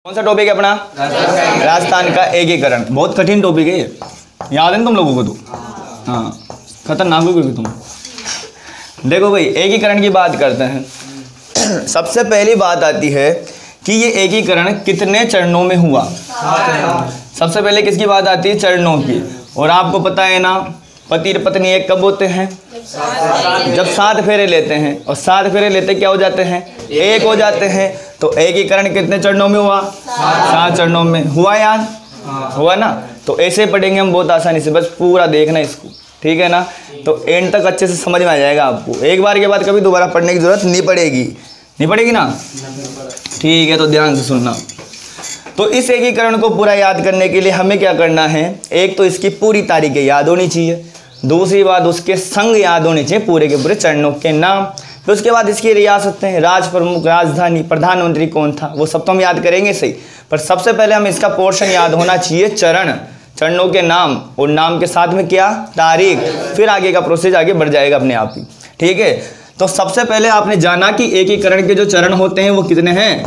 कौन सा टॉपिक है अपना? राजस्थान का एकीकरण। बहुत कठिन टॉपिक है ये, याद है ना तुम लोगों को? तो हाँ, खतरनाक हो गई तुम। देखो भाई, एकीकरण की बात करते हैं। सबसे पहली बात आती है कि ये एकीकरण कितने चरणों में हुआ। सबसे पहले किसकी बात आती है? चरणों की। और आपको पता है ना, पति और पत्नी एक कब होते हैं? जब 7 फेरे लेते हैं। और 7 फेरे लेते क्या हो जाते हैं? एक हो जाते हैं। तो एकीकरण कितने चरणों में हुआ? 7 चरणों में हुआ। याद हुआ ना? तो ऐसे पढ़ेंगे हम बहुत आसानी से, बस पूरा देखना इसको, ठीक है ना? तो एंड तक अच्छे से समझ में आ जाएगा आपको। एक बार के बाद कभी दोबारा पढ़ने की जरूरत नहीं पड़ेगी। नहीं पड़ेगी ना? ठीक है, तो ध्यान से सुनना। तो इस एकीकरण को पूरा याद करने के लिए हमें क्या करना है? एक तो इसकी पूरी तारीखें याद होनी चाहिए। दूसरी बात, उसके संग याद होने चाहिए, पूरे के पूरे चरणों के नाम। फिर उसके बाद इसकी रियासतें, राज प्रमुख, राजधानी, प्रधानमंत्री कौन था, वो सब तो हम याद करेंगे सही। पर सबसे पहले हम इसका पोर्शन याद होना चाहिए, चरण, चरणों के नाम, और नाम के साथ में क्या? तारीख। फिर आगे का प्रोसेस आगे बढ़ जाएगा अपने आप ही, ठीक है? तो सबसे पहले आपने जाना कि एकीकरण के जो चरण होते हैं वो कितने हैं?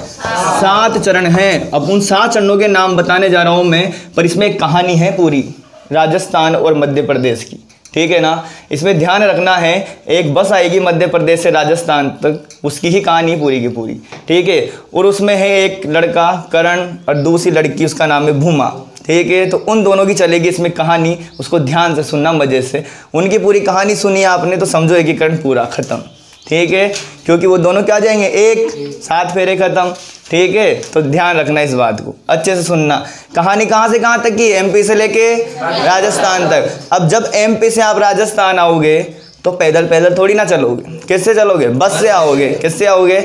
7 चरण हैं। अब उन 7 चरणों के नाम बताने जा रहा हूं मैं, पर इसमें एक कहानी है पूरी राजस्थान और मध्य प्रदेश की, ठीक है ना? इसमें ध्यान रखना है, एक बस आएगी मध्य प्रदेश से राजस्थान तक, उसकी ही कहानी पूरी की पूरी, ठीक है? और उसमें है एक लड़का करण और दूसरी लड़की, उसका नाम है भूमा, ठीक है? तो उन दोनों की चलेगी इसमें कहानी, उसको ध्यान से सुनना, मजे से। उनकी पूरी कहानी सुनी आपने तो समझो एकीकरण पूरा खत्म, ठीक है? क्योंकि वो दोनों क्या जाएंगे? एक, 7 फेरे खत्म, ठीक है? तो ध्यान रखना इस बात को, अच्छे से सुनना। कहानी कहाँ से कहाँ तक की? एमपी से लेके राजस्थान तक। अब जब एमपी से आप राजस्थान आओगे तो पैदल पैदल थोड़ी ना चलोगे, किससे चलोगे? बस से आओगे। किससे आओगे?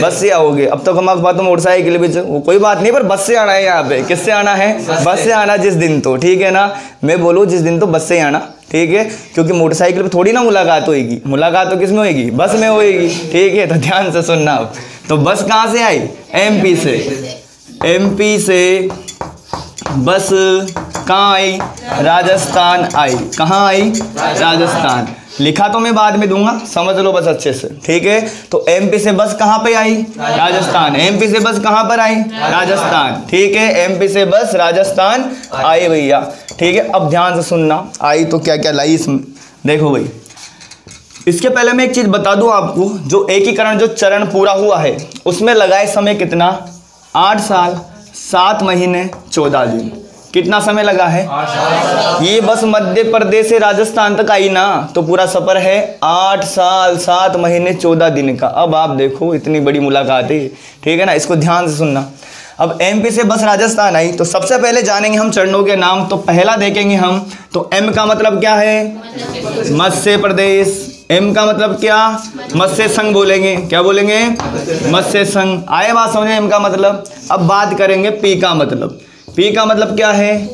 बस से आओगे। अब तो हमारे पास तो मोटरसाइकिल भी, वो कोई बात नहीं, पर बस से आना है यहाँ पे। किससे आना है? बस से आना जिस दिन, तो ठीक है ना? मैं बोलूँ जिस दिन, तो बस से आना, ठीक है? क्योंकि मोटरसाइकिल पे थोड़ी ना मुलाकात होगी, मुलाकात तो किस में होगी? बस में होगी, ठीक है? तो ध्यान से सुनना। अब तो बस कहाँ से आई? एमपी से। एमपी से बस कहाँ आई? राजस्थान आई। कहाँ आई? राजस्थान। लिखा तो मैं बाद में दूंगा, समझ लो बस अच्छे से, ठीक है? तो एमपी से बस कहाँ पे आई? राजस्थान। एमपी से बस कहाँ पर आई? राजस्थान, ठीक है? एमपी से बस राजस्थान आई भैया, ठीक है? अब ध्यान से सुनना, आई तो क्या क्या लाई इसमें, देखो भाई। इसके पहले मैं एक चीज बता दूं आपको, जो एकीकरण जो चरण पूरा हुआ है उसमें लगाए समय कितना? 8 साल 7 महीने 14 दिन। कितना समय लगा है? ये बस मध्य प्रदेश से राजस्थान तक आई ना, तो पूरा सफर है 8 साल 7 महीने 14 दिन का। अब आप देखो, इतनी बड़ी मुलाकात है, ठीक है ना? इसको ध्यान से सुनना। अब एमपी से बस राजस्थान आई, तो सबसे पहले जानेंगे हम चरणों के नाम। तो पहला देखेंगे हम, तो एम का मतलब क्या है? मत्स्य प्रदेश। एम का मतलब क्या? मत्स्य संघ बोलेंगे। क्या बोलेंगे? मत्स्य संघ। आए बात समझे एम का मतलब? अब बात करेंगे पी का मतलब। पी का मतलब क्या है?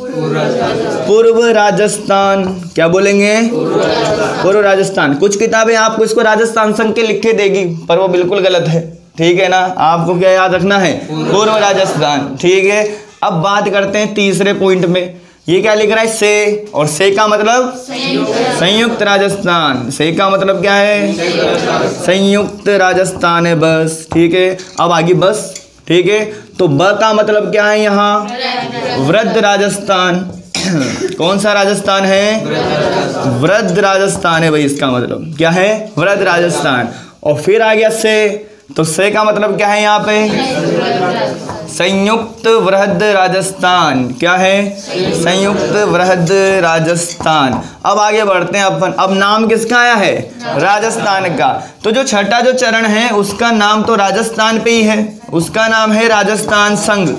पूर्व राजस्थान। क्या बोलेंगे? पूर्व राजस्थान। कुछ किताबें आपको इसको राजस्थान संघ के लिखे देगी, पर वो बिल्कुल गलत है, ठीक है ना? आपको क्या याद रखना है? पूर्व राजस्थान, ठीक है? अब बात करते हैं तीसरे पॉइंट में। ये क्या लिख रहा है? से। और से का मतलब? संयुक्त राजस्थान। से का मतलब क्या है? संयुक्त राजस्थान है बस, ठीक है? अब आगे बस, ठीक है? तो ब का मतलब क्या है यहाँ? वृद्ध राजस्थान। कौन सा राजस्थान है? वृद्ध राजस्थान है भाई, इसका मतलब क्या है? वृद्ध राजस्थान। और फिर आ गया से, तो से का मतलब क्या है यहाँ पे? संयुक्त वृहद राजस्थान। क्या है? संयुक्त वृहद राजस्थान। अब आगे बढ़ते हैं अपन। अब नाम किसका आया है? राजस्थान का। तो जो छठा जो चरण है उसका नाम तो राजस्थान पे ही है, उसका नाम है राजस्थान संघ।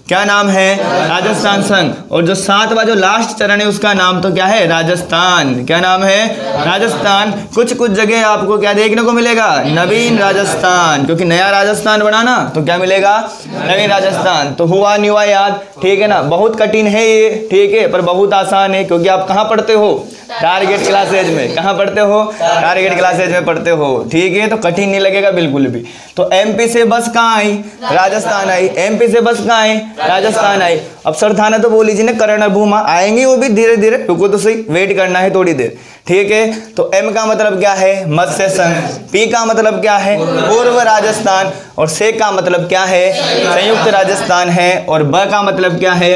क्या नाम है? राजस्थान संघ। और जो 7वां जो लास्ट चरण है उसका नाम तो क्या है? राजस्थान। क्या नाम है? राजस्थान। कुछ कुछ जगह आपको क्या देखने को मिलेगा? नवीन राजस्थान, क्योंकि नया राजस्थान बना ना, तो क्या मिलेगा? नवीन राजस्थान। तो हुआ नहीं हुआ याद, ठीक है ना? बहुत कठिन है ये, ठीक है, पर बहुत आसान है, क्योंकि आप कहाँ पढ़ते हो? टारगेट क्लासेज में। कहाँ पढ़ते हो? टारगेट क्लासेज में पढ़ते हो, ठीक है? तो कठिन नहीं लगेगा बिल्कुल भी। तो एमपी से बस कहाँ आई? राजस्थान आई। एमपी से बस कहाँ आई? राजस्थान आई। अब सर थाना तो बोल लीजिए ना, करण और भूमा आएंगे, वो भी धीरे धीरे, रुको तो सही, वेट करना है थोड़ी देर, ठीक है। तो एम का मतलब क्या है, मत्स्य संघ, पी का मतलब क्या है, पूर्व राजस्थान, और से का मतलब क्या है, संयुक्त राजस्थान है, और ब का मतलब क्या है,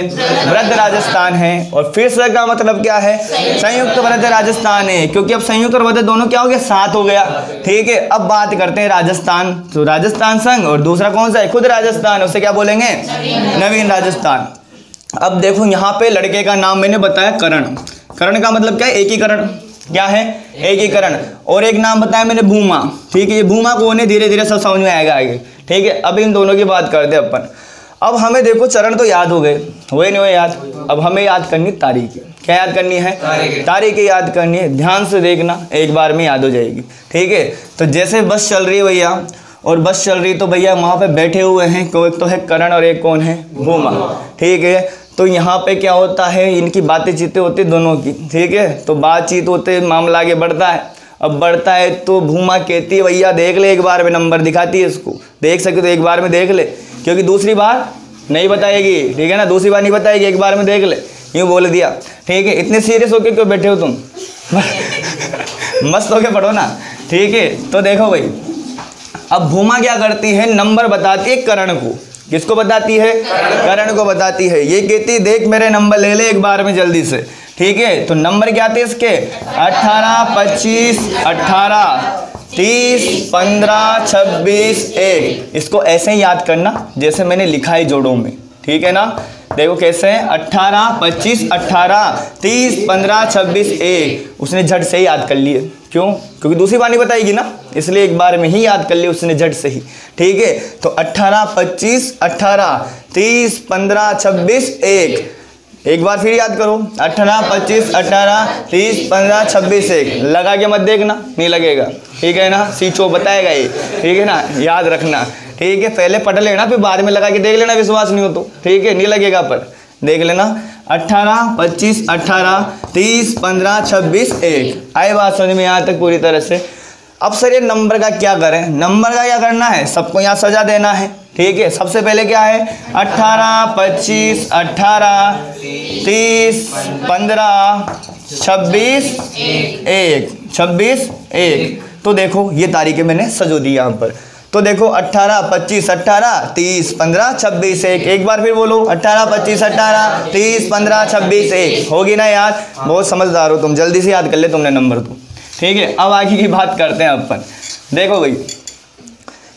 वृद्ध राजस्थान है, और फिर स का मतलब क्या है, संयुक्त वृद्ध राजस्थान है, क्योंकि अब संयुक्त और वृद्ध दोनों क्या हो गया, साथ हो गया। ठीक है, अब बात करते हैं राजस्थान। तो राजस्थान संघ और दूसरा कौन सा है, खुद राजस्थान, उसे क्या बोलेंगे, नवीन राजस्थान। अब देखो यहाँ पे लड़के का नाम मैंने बताया करण, करण का मतलब क्या है, एकीकरण, क्या है, एकीकरण। और एक नाम बताया मैंने भूमा, ठीक है, ये भूमा कौन है, धीरे धीरे सब समझ में आएगा आगे। ठीक है, अब इन दोनों की बात करते हैं अपन। अब हमें देखो चरण तो याद हो गए, हुए नहीं हुए याद, अब हमें याद करनी तारीखें। क्या याद करनी है, तारीखें याद करनी है, ध्यान से देखना, एक बार में याद हो जाएगी। ठीक है, तो जैसे बस चल रही है भैया, और बस चल रही तो भैया वहाँ पे बैठे हुए हैं, एक तो है करण और एक कौन है, भूमा। ठीक है, तो यहाँ पे क्या होता है, इनकी बातें चीतें होती दोनों की। ठीक है, तो बातचीत होते मामला आगे बढ़ता है। अब बढ़ता है तो भूमा कहती है भैया देख ले, एक बार में नंबर दिखाती है इसको, देख सके तो एक बार में देख ले, क्योंकि दूसरी बार नहीं बताएगी। ठीक है ना, दूसरी बार नहीं बताएगी, एक बार में देख ले, यूँ बोल दिया। ठीक है, इतने सीरियस होके क्यों बैठे हो तुम मस्त होके पढ़ो ना। ठीक है, तो देखो भाई, अब भूमा क्या करती है, नंबर बताती है करण को। किसको बताती है, करण को बताती है। ये कहती है देख मेरे नंबर ले ले एक बार में जल्दी से। ठीक है, तो नंबर क्या थे इसके, 18, 25, 18, 30, 15, 26, 1। इसको ऐसे ही याद करना जैसे मैंने लिखा है जोड़ों में। ठीक है ना, देखो कैसे है, 18, 25, 18, 30, 15, 26, 1। उसने झट से ही याद कर लिए, क्यों, क्योंकि दूसरी बार नहीं बताएगी ना, इसलिए एक बार में ही याद कर लिया उसने झट से ही। ठीक है, तो 18, 25, 18, 30, 15, 26, 1। एक बार फिर याद करो, 18, 25, 18, 30, 15, 26, 1। लगा के मत देखना, नहीं लगेगा। ठीक है ना, सीचो बताएगा ये। ठीक है ना, याद रखना। ठीक है, पहले पढ़ लेना, फिर बाद में लगा के देख लेना, विश्वास नहीं हो तो। ठीक है, नहीं लगेगा पर देख लेना। 18, 25, 18, 30, 15, 26, 1। आए बात समझ में यहाँ तक पूरी तरह से। अब सर ये नंबर का क्या करें, नंबर का क्या करना है, सबको यहाँ सजा देना है। ठीक है, सबसे पहले क्या है, 18, 25, 18, 30, 15, 26, 1, 26, 1। तो देखो ये तारीखें मैंने सजो दी यहाँ पर। तो देखो 18, 25, 18, 30, 15, 26, 1। एक बार फिर बोलो, 18, 25, 18, 30, 15, 26, 1। होगी ना याद, बहुत समझदार हो तुम, जल्दी से याद कर ले तुमने नंबर तो। ठीक है, अब आगे की बात करते हैं अपन। देखो भाई,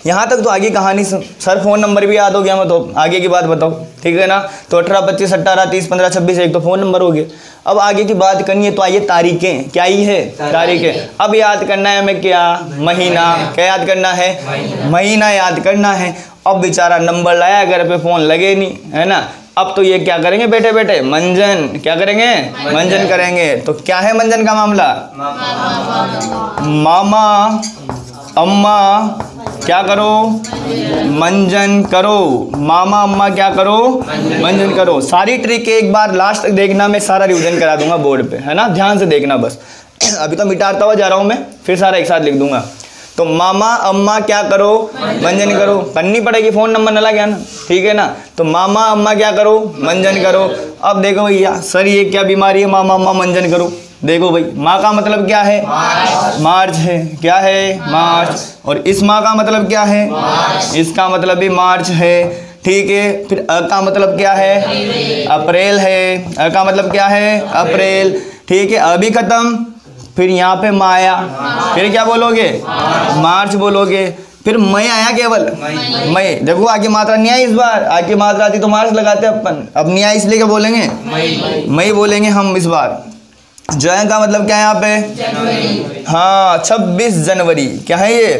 यहाँ तक तो आगे कहानी सर फोन नंबर भी याद हो गया, मतलब आगे की बात बताओ। ठीक है ना, तो 18, 25, 18, 30, 15, 26, 1 तो फ़ोन नंबर हो गए। अब आगे की बात करनी है, तो आइए तारीखें, क्या ही है, तारीखें। अब याद करना है हमें क्या, महीना। क्या याद करना है, महीना याद करना है। अब बेचारा नंबर लाया, घर पे फ़ोन लगे नहीं, है ना। अब तो ये क्या करेंगे बैठे बैठे, मंजन। क्या करेंगे, मंजन करेंगे। तो क्या है मंजन का मामला, मामा अम्मा क्या करो, मंजन करो। मामा अम्मा क्या करो, मंजन करो। सारी ट्रिक एक बार लास्ट तक देखना, मैं सारा रिवीजन करा दूंगा बोर्ड पे, है ना, ध्यान से देखना बस। अभी तो मिटाता हुआ जा रहा हूँ मैं, फिर सारा एक साथ लिख दूंगा। तो मामा अम्मा क्या करो, मंजन करो। करनी पड़ेगी, फ़ोन नंबर न लगा ना। ठीक है ना, तो मामा अम्मा क्या करो, मंजन करो। अब देखो भैया सर ये क्या बीमारी है, मामा अम्मा मंजन करो। देखो भाई, माँ का मतलब क्या है, मार्च है। क्या है, मार्च। और इस माँ का मतलब क्या है, इसका मतलब भी मार्च है। ठीक है, फिर अ का मतलब क्या है, अप्रैल है। अ का मतलब क्या है, अप्रैल। ठीक है, अभी खत्म। फिर यहाँ पे माया, फिर क्या बोलोगे, मार्च बोलोगे। फिर मई आया केवल, मई। देखो आगे मात्रा नहीं आई इस बार, आगे मात्रा आती तो मार्च लगाते अपन, अब नहीं आई इसलिए क्या बोलेंगे, मई बोलेंगे हम इस बार। जय का मतलब क्या है यहाँ पे, हाँ 26 जनवरी। क्या है ये,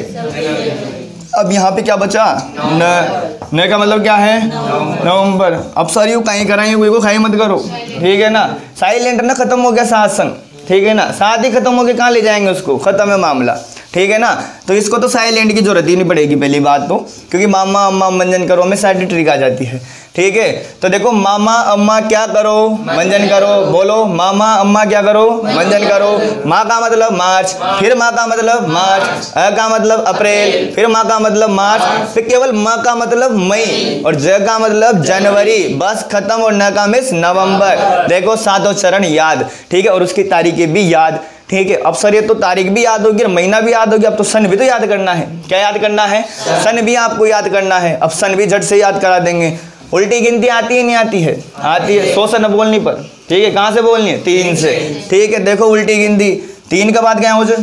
अब यहाँ पे क्या बचा, न का मतलब क्या है, नवंबर। अब सर यू कहीं कराएंगे, कोई को खाई मत करो। ठीक है ना, साइलेंट ना खत्म हो गया साथ संग। ठीक है ना, साथ ही खत्म हो गया, कहाँ ले जाएंगे उसको, खत्म है मामला। ठीक है ना, तो इसको तो साइलेंट की जरूरत ही नहीं पड़ेगी पहली बात तो, क्योंकि मामा अम्मा मंजन करो में सारी ट्रिक आ जाती है। ठीक है, तो देखो मामा अम्मा क्या करो, मंजन करो। बोलो, मामा अम्मा क्या करो, मंजन करो। माँ का मतलब मार्च, फिर माँ का मतलब मार्च। अ का मतलब अप्रैल, फिर माँ का मतलब मार्च, फिर केवल माँ का मतलब मई, और ज का मतलब जनवरी। बस खत्म। और न का मिस नवंबर। देखो सातों चरण याद। ठीक है, और उसकी तारीखें भी याद। ठीक है। अब सर ये तो तारीख भी याद होगी और महीना भी याद होगी, अब तो सन भी तो याद करना है। क्या याद करना है? सन भी आपको याद करना है। अब सन भी झट से याद करा देंगे। उल्टी गिनती आती है नहीं आती है? आती है। 100 से न बोलनी पर, ठीक है। कहाँ से बोलनी है? 3 से, ठीक है। देखो उल्टी गिनती 3 के बाद क्या है मुझे?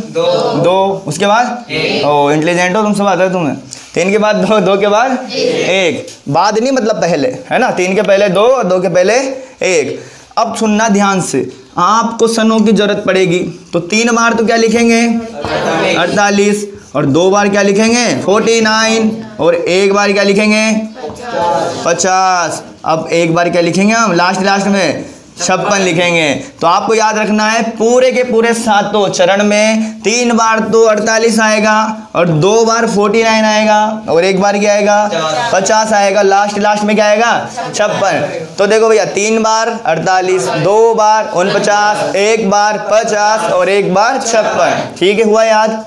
2, उसके बाद ओ इंटेलिजेंट हो तुम, सब आता है तुम्हें। 3 के बाद 2, 2 के बाद 1, बाद नहीं मतलब पहले, है ना। 3 के पहले 2 और 2 के पहले 1। अब सुनना ध्यान से, आपको सनों की जरूरत पड़ेगी तो 3 बार तो क्या लिखेंगे? 48, और 2 बार क्या लिखेंगे? 49, और 1 बार क्या लिखेंगे? 50। अब 1 बार क्या लिखेंगे हम लास्ट में? 56 लिखेंगे। तो आपको याद रखना है पूरे के पूरे 7 चरण में 3 बार तो 48 आएगा, और 2 बार 49 आएगा, और 1 बार क्या आएगा? 50 आएगा। लास्ट में क्या आएगा? 56। तो देखो भैया 3 बार 48, 2 बार 49, 1 बार 50 और 1 बार 56, ठीक है। हुआ याद?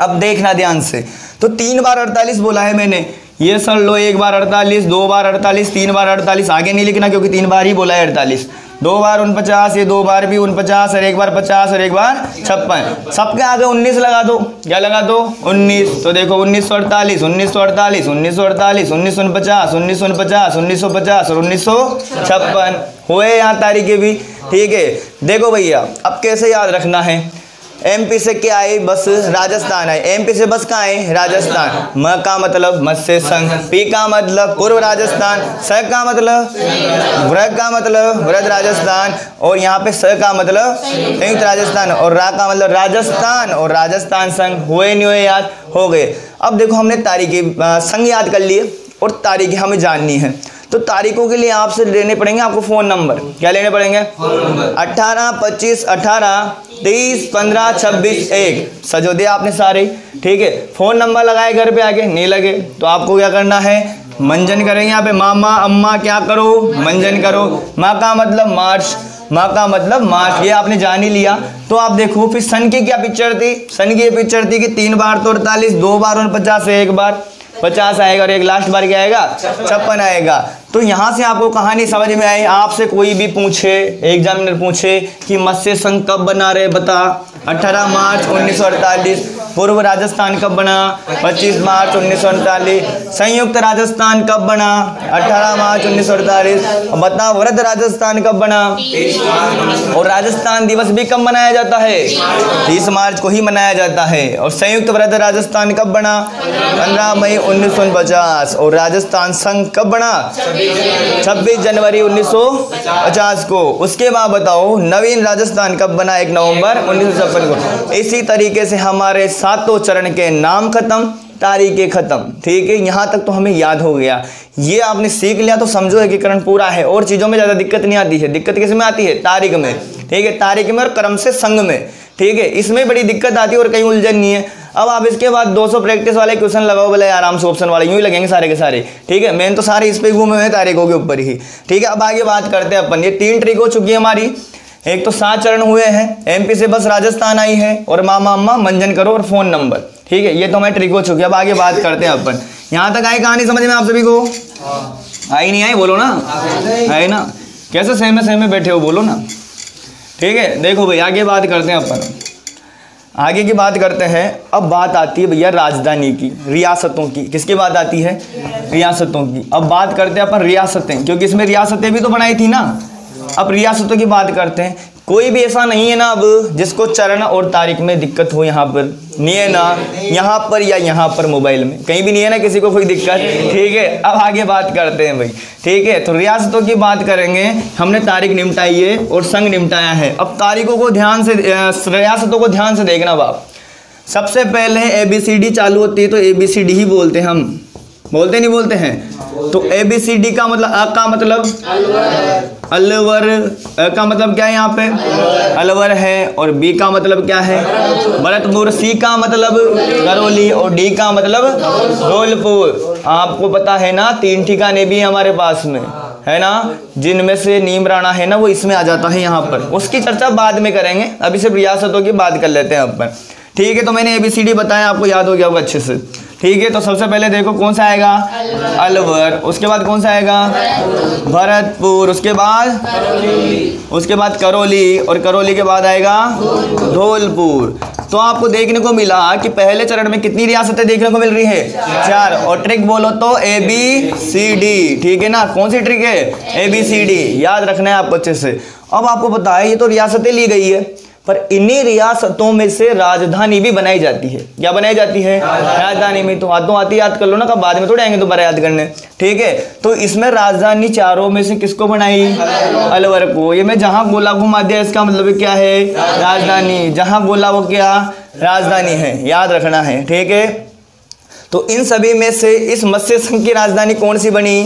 अब देखना ध्यान से, तो 3 बार 48 बोला है मैंने, ये सर लो 1 बार 48, 2 बार 48, 3 बार 48, आगे नहीं लिखना क्योंकि 3 बार ही बोला है 48। 2 बार 49, ये 2 बार भी 49, और 1 बार 50 और 1 बार 56। सबके आगे 19 लगा दो। क्या लगा दो? 19। तो देखो 1948, 1948, 1948, 1949, 1949, 1950 और 1956 हुए यहाँ तारीखें भी, ठीक है। देखो भैया अब कैसे याद रखना है। MP से क्या आए? बस राजस्थान आए। MP से बस कहाँ आए? राजस्थान। म का मतलब मत्स्य संघ, P का मतलब पूर्व राजस्थान, स का मतलब व्रत का मतलब व्रत राजस्थान, और यहाँ पे स का मतलब संयुक्त राजस्थान, और रा का मतलब राजस्थान, और राजस्थान संघ। हुए नहीं हुए? याद हो गए। अब देखो हमने तारीखें संघ याद कर लिए और तारीखें हमें जाननी है। तो तारीखों के लिए आपसे लेने पड़ेंगे आपको फ़ोन नंबर। क्या लेने पड़ेंगे? 18, 25, 18, 23, 15, 26, 1 सजो दिया आपने सारे, ठीक है। फ़ोन नंबर लगाए घर पे आके, नहीं लगे तो आपको क्या करना है? मंजन करेंगे यहाँ पे। मामा अम्मा क्या करो? मंजन करो। माँ का मतलब मार्च, माँ का मतलब मार्च, ये आपने जान ही लिया। तो आप देखो फिर सन की क्या पिक्चर थी? सन की ये पिक्चर थी कि 3 बार तो 48, 2 बार 49, 1 बार 50 आएगा, और 1 लास्ट बार क्या आएगा? 56 आएगा। तो यहाँ से आपको कहानी समझ में आई। आपसे कोई भी पूछे, एग्जामिनर पूछे कि मत्स्य संघ कब बना रहे बता? 18 मार्च 1948। पूर्व राजस्थान कब बना? 25 मार्च 1948। संयुक्त राजस्थान कब बना? 18 मार्च 1948। बता व्रत राजस्थान कब बना? और राजस्थान दिवस भी कब मनाया जाता है? 30 मार्च को ही मनाया जाता है। और संयुक्त व्रत राजस्थान कब बना? 15 मई 1950। और राजस्थान संघ कब बना? 26 जनवरी 1950 को। उसके बाद बताओ नवीन राजस्थान कब बना? 1 नवंबर 1956 को। इसी तरीके से हमारे 7 चरण के नाम खत्म, तारीखें खत्म, ठीक है। यहाँ तक तो हमें याद हो गया। ये आपने सीख लिया तो समझो एकीकरण पूरा है। और चीज़ों में ज़्यादा दिक्कत नहीं आती है। दिक्कत किस में आती है? तारीख में, ठीक है। तारीख में और क्रम से संघ में, ठीक है। इसमें बड़ी दिक्कत आती है और कहीं उलझन नहीं है। अब आप इसके बाद 200 प्रैक्टिस वाले क्वेश्चन लगाओ बोले आराम से, ऑप्शन वाले यूं ही लगेंगे सारे के सारे, ठीक है। मेन तो सारे इस पे घूमे हुए हैं तारीखों के ऊपर ही, ठीक है। अब आगे बात करते हैं अपन। ये 3 ट्रिक हो चुकी है हमारी। एक तो 7 चरण हुए हैं, MP से बस राजस्थान आई है, और मामा अम्मा मंजन करो और फ़ोन नंबर, ठीक है। ये तो हमारी ट्रिक हो चुकी है। अब आगे बात करते हैं अपन। यहाँ तक आई कहानी समझ में आप सभी को? आई नहीं आई? बोलो ना, आई ना? कैसे सहमे बैठे हो? बोलो ना, ठीक है। देखो भाई आगे बात करते हैं अपन। आगे की बात करते हैं। अब बात आती है भैया राजधानी की, रियासतों की। किसकी बात आती है? रियासतों की। अब बात करते हैं अपन रियासतें, क्योंकि इसमें रियासतें भी तो बनाई थी ना। अब रियासतों की बात करते हैं। कोई भी ऐसा नहीं है ना अब जिसको चरण और तारीख में दिक्कत हो। यहाँ पर नहीं है ना, यहाँ पर या यहाँ पर मोबाइल में कहीं भी नहीं है ना किसी को कोई दिक्कत, ठीक है। अब आगे बात करते हैं भाई, ठीक है। तो रियासतों की बात करेंगे। हमने तारीख निपटाई है और संघ निपटाया है। अब तारीखों को ध्यान से, रियासतों को ध्यान से देखना बाप। सबसे पहले ABCD चालू होती है तो ABCD ही बोलते हैं हम, बोलते नहीं बोलते हैं? तो ABCD का मतलब अ का मतलब अलवर, अ का मतलब क्या है यहाँ पे? अलवर है। और B का मतलब क्या है? भरतपुर। C का मतलब करौली, और D का मतलब धौलपुर। आपको पता है ना 3 ठिकाने भी हमारे पास में है ना, जिनमें से नीम राणा है ना वो इसमें आ जाता है यहाँ पर। उसकी चर्चा बाद में करेंगे, अभी सिर्फ रियासतों की बात कर लेते हैं अपन, ठीक है। तो मैंने ABCD बताया, आपको याद हो गया होगा अच्छे से, ठीक है, तो सबसे पहले देखो कौन सा आएगा, अलवर। उसके बाद कौन सा आएगा, भरतपुर। उसके बाद करौली, और करौली के बाद आएगा धौलपुर। तो आपको देखने को मिला कि पहले चरण में कितनी रियासतें देखने को मिल रही है, 4। और ट्रिक बोलो तो ABCD, ठीक है ना। कौन सी ट्रिक है, ABCD, याद रखना है आपको अच्छे से। अब आपको पता है ये तो रियासतें ली गई है, पर इन्हीं रियासतों में से राजधानी भी बनाई जाती है। क्या बनाई जाती है, राजधानी में। तो हाथों हाथी याद कर लो ना, कब बाद में थोड़े आएंगे दोबारा याद करने, ठीक है। तो इसमें राजधानी चारों में से किसको बनाई, अलवर को। ये मैं जहां गोला घुमा दिया इसका मतलब क्या है, राजधानी। जहां गोला वो क्या, राजधानी है, याद रखना है, ठीक है। तो इन सभी में से इस मत्स्य संघ की राजधानी कौन सी बनी,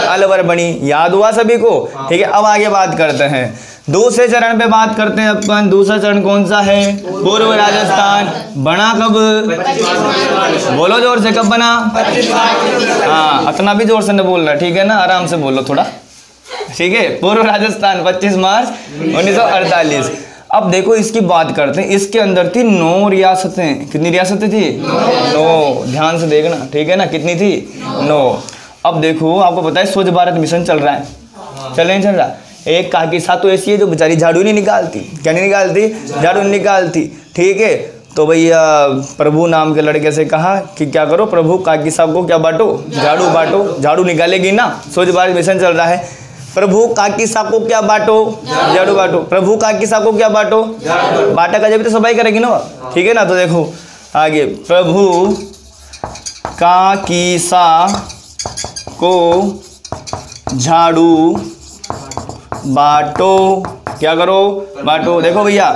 अलवर बनी। याद हुआ सभी को, ठीक है। अब आगे बात करते हैं, दूसरे चरण पे बात करते हैं अपन। दूसरा चरण कौन सा है, पूर्व राजस्थान। बना कब, बोलो जोर से, कब बना। हाँ, इतना भी जोर से न बोल रहा, ठीक है ना, आराम से बोलो थोड़ा, ठीक है। पूर्व राजस्थान 25 मार्च 1948। अब देखो इसकी बात करते हैं। इसके अंदर थी 9 रियासतें। कितनी रियासतें थी, 9। ध्यान से देखना, ठीक है ना, कितनी थी, 9। अब देखो आपको पता है स्वच्छ भारत मिशन चल रहा है, चल नहीं चल रहा। एक काकी साथ तो ऐसी है जो बेचारी झाड़ू नहीं निकालती। क्या नहीं निकालती, झाड़ू नहीं निकालती, ठीक है। तो भैया प्रभु नाम के लड़के से कहा कि क्या करो, प्रभु काकी साहब को क्या बांटो, झाड़ू बांटो। झाड़ू निकालेगी ना, स्वच्छ भारत मिशन चल रहा है। प्रभु काकी साहब को क्या बांटो, झाड़ू बांटो। प्रभु काकी साहब को क्या बांटो, बांटा का जब तो सफाई करेगी ना, ठीक है ना। तो देखो आगे, प्रभु काकी साहब को झाड़ू बांटो। क्या करो, बांटो। देखो भैया,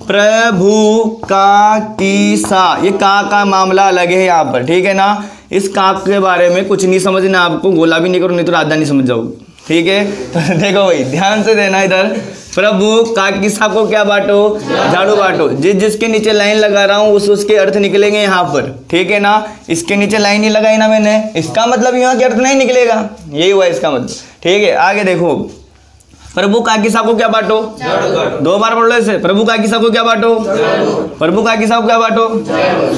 प्रभु का कीसा, ये का मामला अलग है यहाँ पर, ठीक है ना। इस का के बारे में कुछ नहीं समझना आपको, गोला भी नहीं करो, नहीं तो राजधानी समझ जाओगे, ठीक है। तो देखो भाई ध्यान से देना इधर, प्रभु का कीसा को क्या बांटो, झाड़ू बांटो। जिसके नीचे लाइन लगा रहा हूँ उसके अर्थ निकलेंगे यहाँ पर, ठीक है ना। इसके नीचे लाइन नहीं लगाई ना मैंने, इसका मतलब यहाँ के अर्थ नहीं निकलेगा, यही हुआ इसका मतलब, ठीक है। आगे देखो, प्रभु काकी साहब को क्या बांटो, 2 बार पढ़ लो इसे। प्रभु काकी साहब को क्या बांटो, प्रभु काकी साहब को क्या बांटो,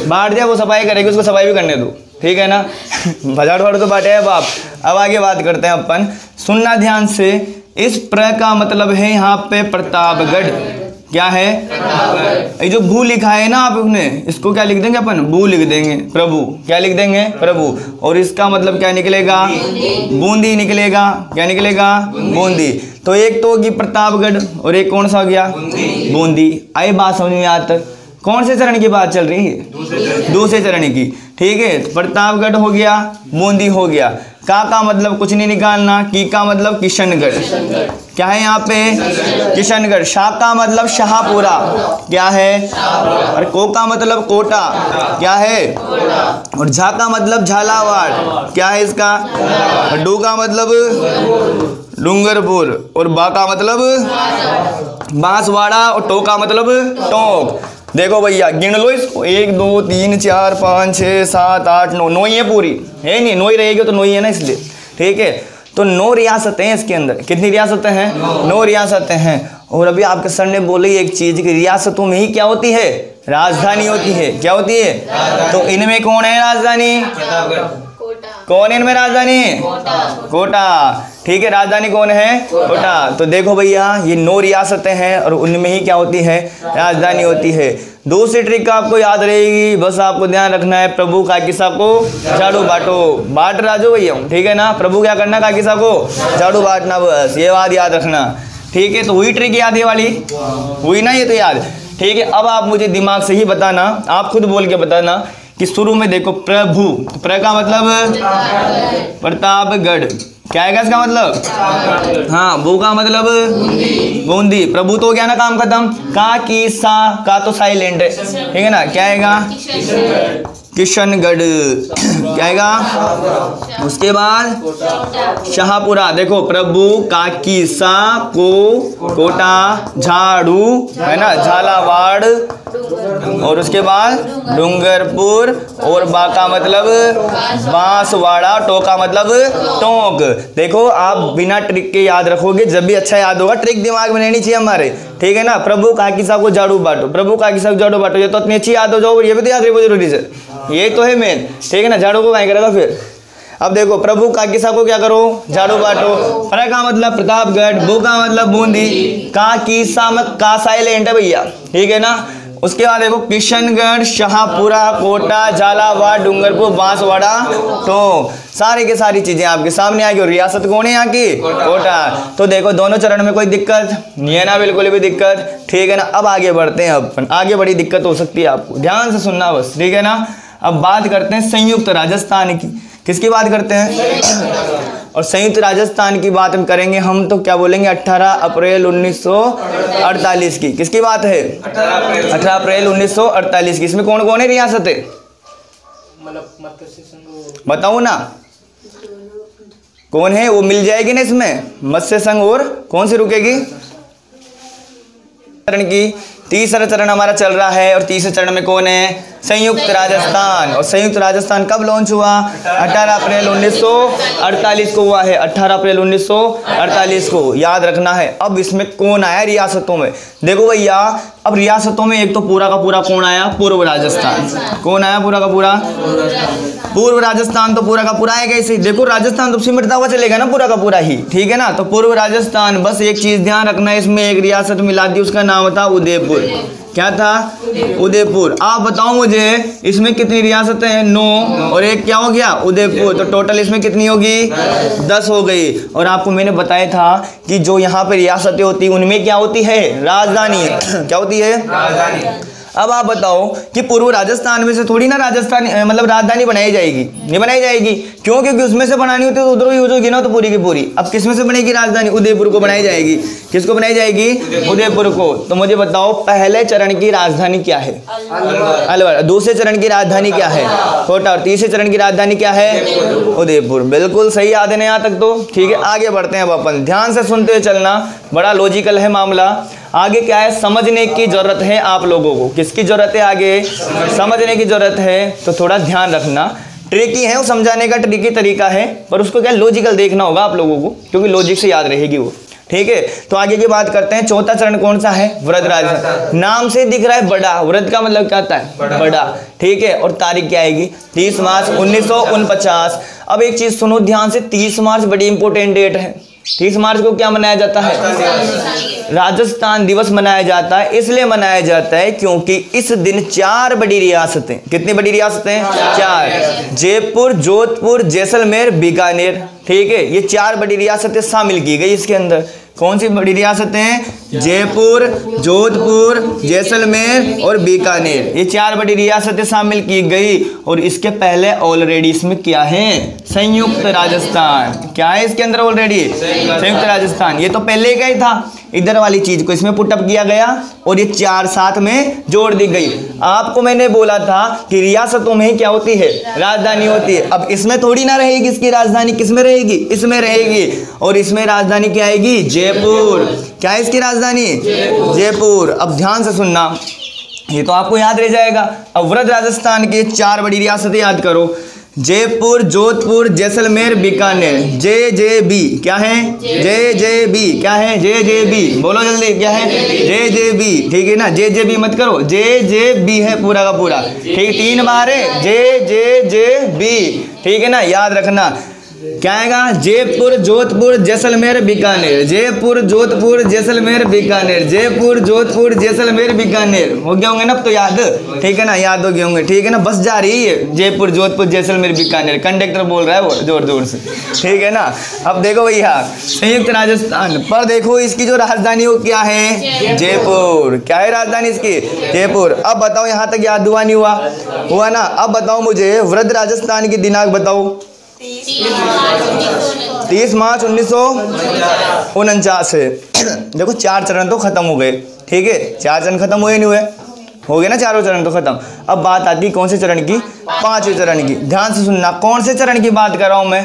बांट दिया, वो सफाई करेगी, उसको सफाई भी करने दो, ठीक है ना। बाजार वाड़ तो बांटे है बाप। अब आगे बात करते हैं अपन, सुनना ध्यान से। इस प्र का मतलब है यहाँ पे प्रतापगढ़। क्या है, ये जो भू लिखा है ना आपने, इसको क्या लिख देंगे अपन, भू लिख देंगे। प्रभु क्या लिख देंगे, प्रभु। और इसका मतलब क्या निकलेगा, बूंदी निकलेगा। क्या निकलेगा, बूंदी। तो एक तो होगी प्रतापगढ़ और एक कौन सा हो गया, बूंदी। आई बात समझ में आज तक। कौन से चरण की बात चल रही है, दूसरे चरण की, ठीक है। प्रतापगढ़ हो गया, बूंदी हो गया। का मतलब कुछ नहीं निकालना, की का मतलब किशनगढ़। क्या है यहाँ पे, किशनगढ़। शाह का मतलब शाहपुरा। क्या है, और को का मतलब कोटा। क्या है, और झा का मतलब झालावाड़। क्या है इसका, और डू का मतलब डूंगरपुर, और बा का मतलब बांसवाड़ा, और टो का मतलब टोंक। देखो भैया गिन लो इसको, 1 2 3 4 5 6 7 8 9, 9 ही है पूरी, है नहीं, 9 ही रहेगी तो 9 ही है ना, इसलिए, ठीक है। तो 9 रियासतें हैं इसके अंदर। कितनी रियासतें हैं, 9 रियासतें हैं। और अभी आपके सर ने बोली एक चीज कि रियासतों में ही क्या होती है, राजधानी होती है। क्या होती है, तो इनमें कौन है राजधानी, कौन है इनमें राजधानी, कोटा, ठीक है। राजधानी कौन है, कोटा। तो देखो भैया ये 9 रियासतें हैं और उनमें ही क्या होती है, राजधानी होती है। दूसरी ट्रिक आपको याद रहेगी, बस आपको ध्यान रखना है, प्रभु काकी साहब को झाड़ू बांटो। बांट राजो भैया, ठीक है ना। प्रभु क्या करना, काकी साहब को झाड़ू बांटना, बस ये बात याद रखना, ठीक है। तो हुई ट्रिक याद, ये वाली हुई ना, ये तो याद, ठीक है। अब आप मुझे दिमाग से ही बताना, आप खुद बोल के बताना कि शुरू में देखो प्रभु, प्र का मतलब प्रतापगढ़। क्या है इसका मतलब, हाँ। भू का मतलब बूंदी। प्रभु तो क्या ना, काम खत्म। का की सा, का तो साइलेंट है, ठीक है ना। क्या आएगा, किशनगढ़। क्या आएगा, उसके बाद शाहपुरा। देखो प्रभु काकी सा को कोटा, झाड़ू है ना, झालावाड़, और उसके बाद डूंगरपुर, और बा का मतलब बांसवाड़ा, टो का मतलब टोंक। देखो आप बिना ट्रिक के याद रखोगे जब भी अच्छा याद होगा। ट्रिक दिमाग में रहनी चाहिए हमारे, ठीक है ना। प्रभु काकी साहब को झाड़ू बांटो, प्रभु काकी साहब झाड़ू बांटो, ये तो इतनी अच्छी याद हो जाओ, ये भी तो याद रखो जरूरी से, ये तो है मेन, ठीक है ना। झाड़ू को कहीं करेगा फिर। अब देखो प्रभु का किसा को क्या करो, झाड़ू बांटो। प्र का मतलब प्रतापगढ़, बू का मतलब बूंदी, का की सामक का साइलेंट है भैया, ठीक है ना। उसके बाद देखो किशनगढ़, शाहपुरा, कोटा, झालावाड़, डूंगरपुर, बांसवाड़ा, तो सारी की सारी चीजें आपके सामने आएगी। और रियासत कौन है यहाँ की, कोटा। तो देखो दोनों चरण में कोई दिक्कत नहीं है ना, बिल्कुल भी दिक्कत, ठीक है ना। अब आगे बढ़ते हैं, अब आगे बड़ी दिक्कत हो सकती है आपको, ध्यान से सुनना बस, ठीक है ना। अब बात करते हैं संयुक्त राजस्थान की। किसकी बात करते हैं, और संयुक्त राजस्थान की बात हम करेंगे हम तो क्या बोलेंगे 18 अप्रैल 1948 की। किसकी बात है, 18 अप्रैल 1948 की। इसमें कौन कौन है रियासत है, बताओ ना कौन है, वो मिल जाएगी ना इसमें, मत्स्य संघ और कौन सी रुकेगी, चरण की। तीसरा चरण हमारा चल रहा है और तीसरे चरण में कौन है, संयुक्त राजस्थान। और संयुक्त राजस्थान कब लॉन्च हुआ, 18 अप्रैल 1948 को हुआ है, 18 अप्रैल 1948 को, याद रखना है। अब इसमें कौन आया रियासतों में, देखो भैया अब रियासतों में एक तो पूरा का पूरा कौन आया, पूर्व राजस्थान। कौन आया पूरा का पूरा, पूर्व राजस्थान। तो पूरा का पूरा आएगा इसे, देखो राजस्थान तो सिमटता हुआ चलेगा ना पूरा का पूरा ही, ठीक है ना। तो पूर्व राजस्थान, बस एक चीज ध्यान रखना है, इसमें एक रियासत मिला दी, उसका नाम था उदयपुर। क्या था, उदयपुर। आप बताओ मुझे इसमें कितनी रियासतें हैं, 9, और एक क्या हो गया उदयपुर, तो टोटल इसमें कितनी होगी, 10 हो गई। और आपको मैंने बताया था कि जो यहाँ पे रियासतें होती उनमें क्या होती है, राजधानी क्या होती है, राजधानी। अब आप बताओ कि पूर्व राजस्थान में से थोड़ी ना राजस्थान मतलब राजधानी बनाई जाएगी, नहीं बनाई जाएगी, क्यों, क्योंकि उसमें से बनानी होती है तो उधर यूज होगी ना, तो पूरी की पूरी। अब किस में से बनेगी राजधानी, उदयपुर को बनाई जाएगी। किसको बनाई जाएगी, उदयपुर को। तो मुझे बताओ पहले चरण की राजधानी क्या है, अलवर। दूसरे चरण की राजधानी क्या है, कोटा। और तीसरे चरण की राजधानी क्या है, उदयपुर। बिल्कुल सही याद है ना यहाँ तक तो, ठीक है। आगे बढ़ते हैं अब अपन, ध्यान से सुनते हुए चलना, बड़ा लॉजिकल है मामला। आगे क्या है, समझने की जरूरत है आप लोगों को। किसकी जरूरत है, आगे समझने की जरूरत है, तो थोड़ा ध्यान रखना। ट्रिकी है वो, समझाने का ट्रिकी तरीका है, पर उसको क्या लॉजिकल देखना होगा आप लोगों को, क्योंकि लॉजिक से याद रहेगी वो, ठीक है। तो आगे की बात करते हैं। चौथा चरण कौन सा है, व्रत राजस्थान। नाम से दिख रहा है बड़ा, व्रत का मतलब क्या होता है, बड़ा, ठीक है। और तारीख क्या आएगी, 30 मार्च 1949। अब एक चीज सुनो ध्यान से, 30 मार्च बड़ी इंपॉर्टेंट डेट है। 30 मार्च को क्या मनाया जाता है, राजस्थान दिवस मनाया जाता है। इसलिए मनाया जाता है क्योंकि इस दिन 4 बड़ी रियासतें, कितनी बड़ी रियासतें, 4, जयपुर, जोधपुर, जैसलमेर, बीकानेर, ठीक है। ये 4 बड़ी रियासतें शामिल की गई इसके अंदर। कौन सी बड़ी रियासतें, जयपुर, जोधपुर, जैसलमेर और बीकानेर, ये 4 बड़ी रियासतें शामिल की गई। और इसके पहले ऑलरेडी इसमें क्या है, संयुक्त राजस्थान। क्या है इसके अंदर ऑलरेडी, संयुक्त राजस्थान। ये तो पहले का ही था, इधर वाली चीज को इसमें पुटअप किया गया और ये 4 साथ में जोड़ दी गई। आपको मैंने बोला था कि रियासतों में ही क्या होती है, राजधानी होती है। अब इसमें थोड़ी ना रहेगी इसकी राजधानी, किसमें रहेगी, इसमें रहेगी। और इसमें राजधानी क्या आएगी, जयपुर। क्या है इसकी राजधानी, जयपुर। अब ध्यान से सुनना, ये तो आपको याद रह जाएगा। अब व्रत राजस्थान के 4 बड़ी रियासतें याद करो, जयपुर, जोधपुर, जैसलमेर, बीकानेर। JJB क्या है, JJB क्या है, JJB बोलो जल्दी, क्या है, JJB, ठीक है ना। JJB मत करो, JJB है पूरा का पूरा, ठीक। 3 बार है JJB, ठीक है ना, याद रखना। क्या आएगा, जयपुर, जोधपुर, जैसलमेर, बीकानेर। जयपुर, जोधपुर, जैसलमेर, बीकानेर। जयपुर, जोधपुर, जैसलमेर, बीकानेर। हो गए होंगे ना अब तो याद, ठीक है ना, याद हो गए होंगे, ठीक है ना। बस जा रही है जयपुर, जोधपुर, जैसलमेर, बीकानेर। कंडक्टर बोल रहा है वो जोर जोर से, ठीक है ना। अब देखो भैया संयुक्त राजस्थान पर देखो इसकी जो राजधानी वो क्या है, जयपुर। क्या है राजधानी इसकी, जयपुर। अब बताओ यहाँ तक याद हुआ नहीं हुआ, हुआ ना। अब बताओ मुझे व्रत राजस्थान की दिनांक बताओ, 30 मार्च 1949 है। देखो 4 चरण तो खत्म हो गए, ठीक है। 4 चरण खत्म हुए नहीं हुए, हो गए ना, चारों चरण तो खत्म। अब बात आती है कौन से चरण की, 5वें चरण की। ध्यान से सुनना, कौन से चरण की बात कर रहा हूं मैं,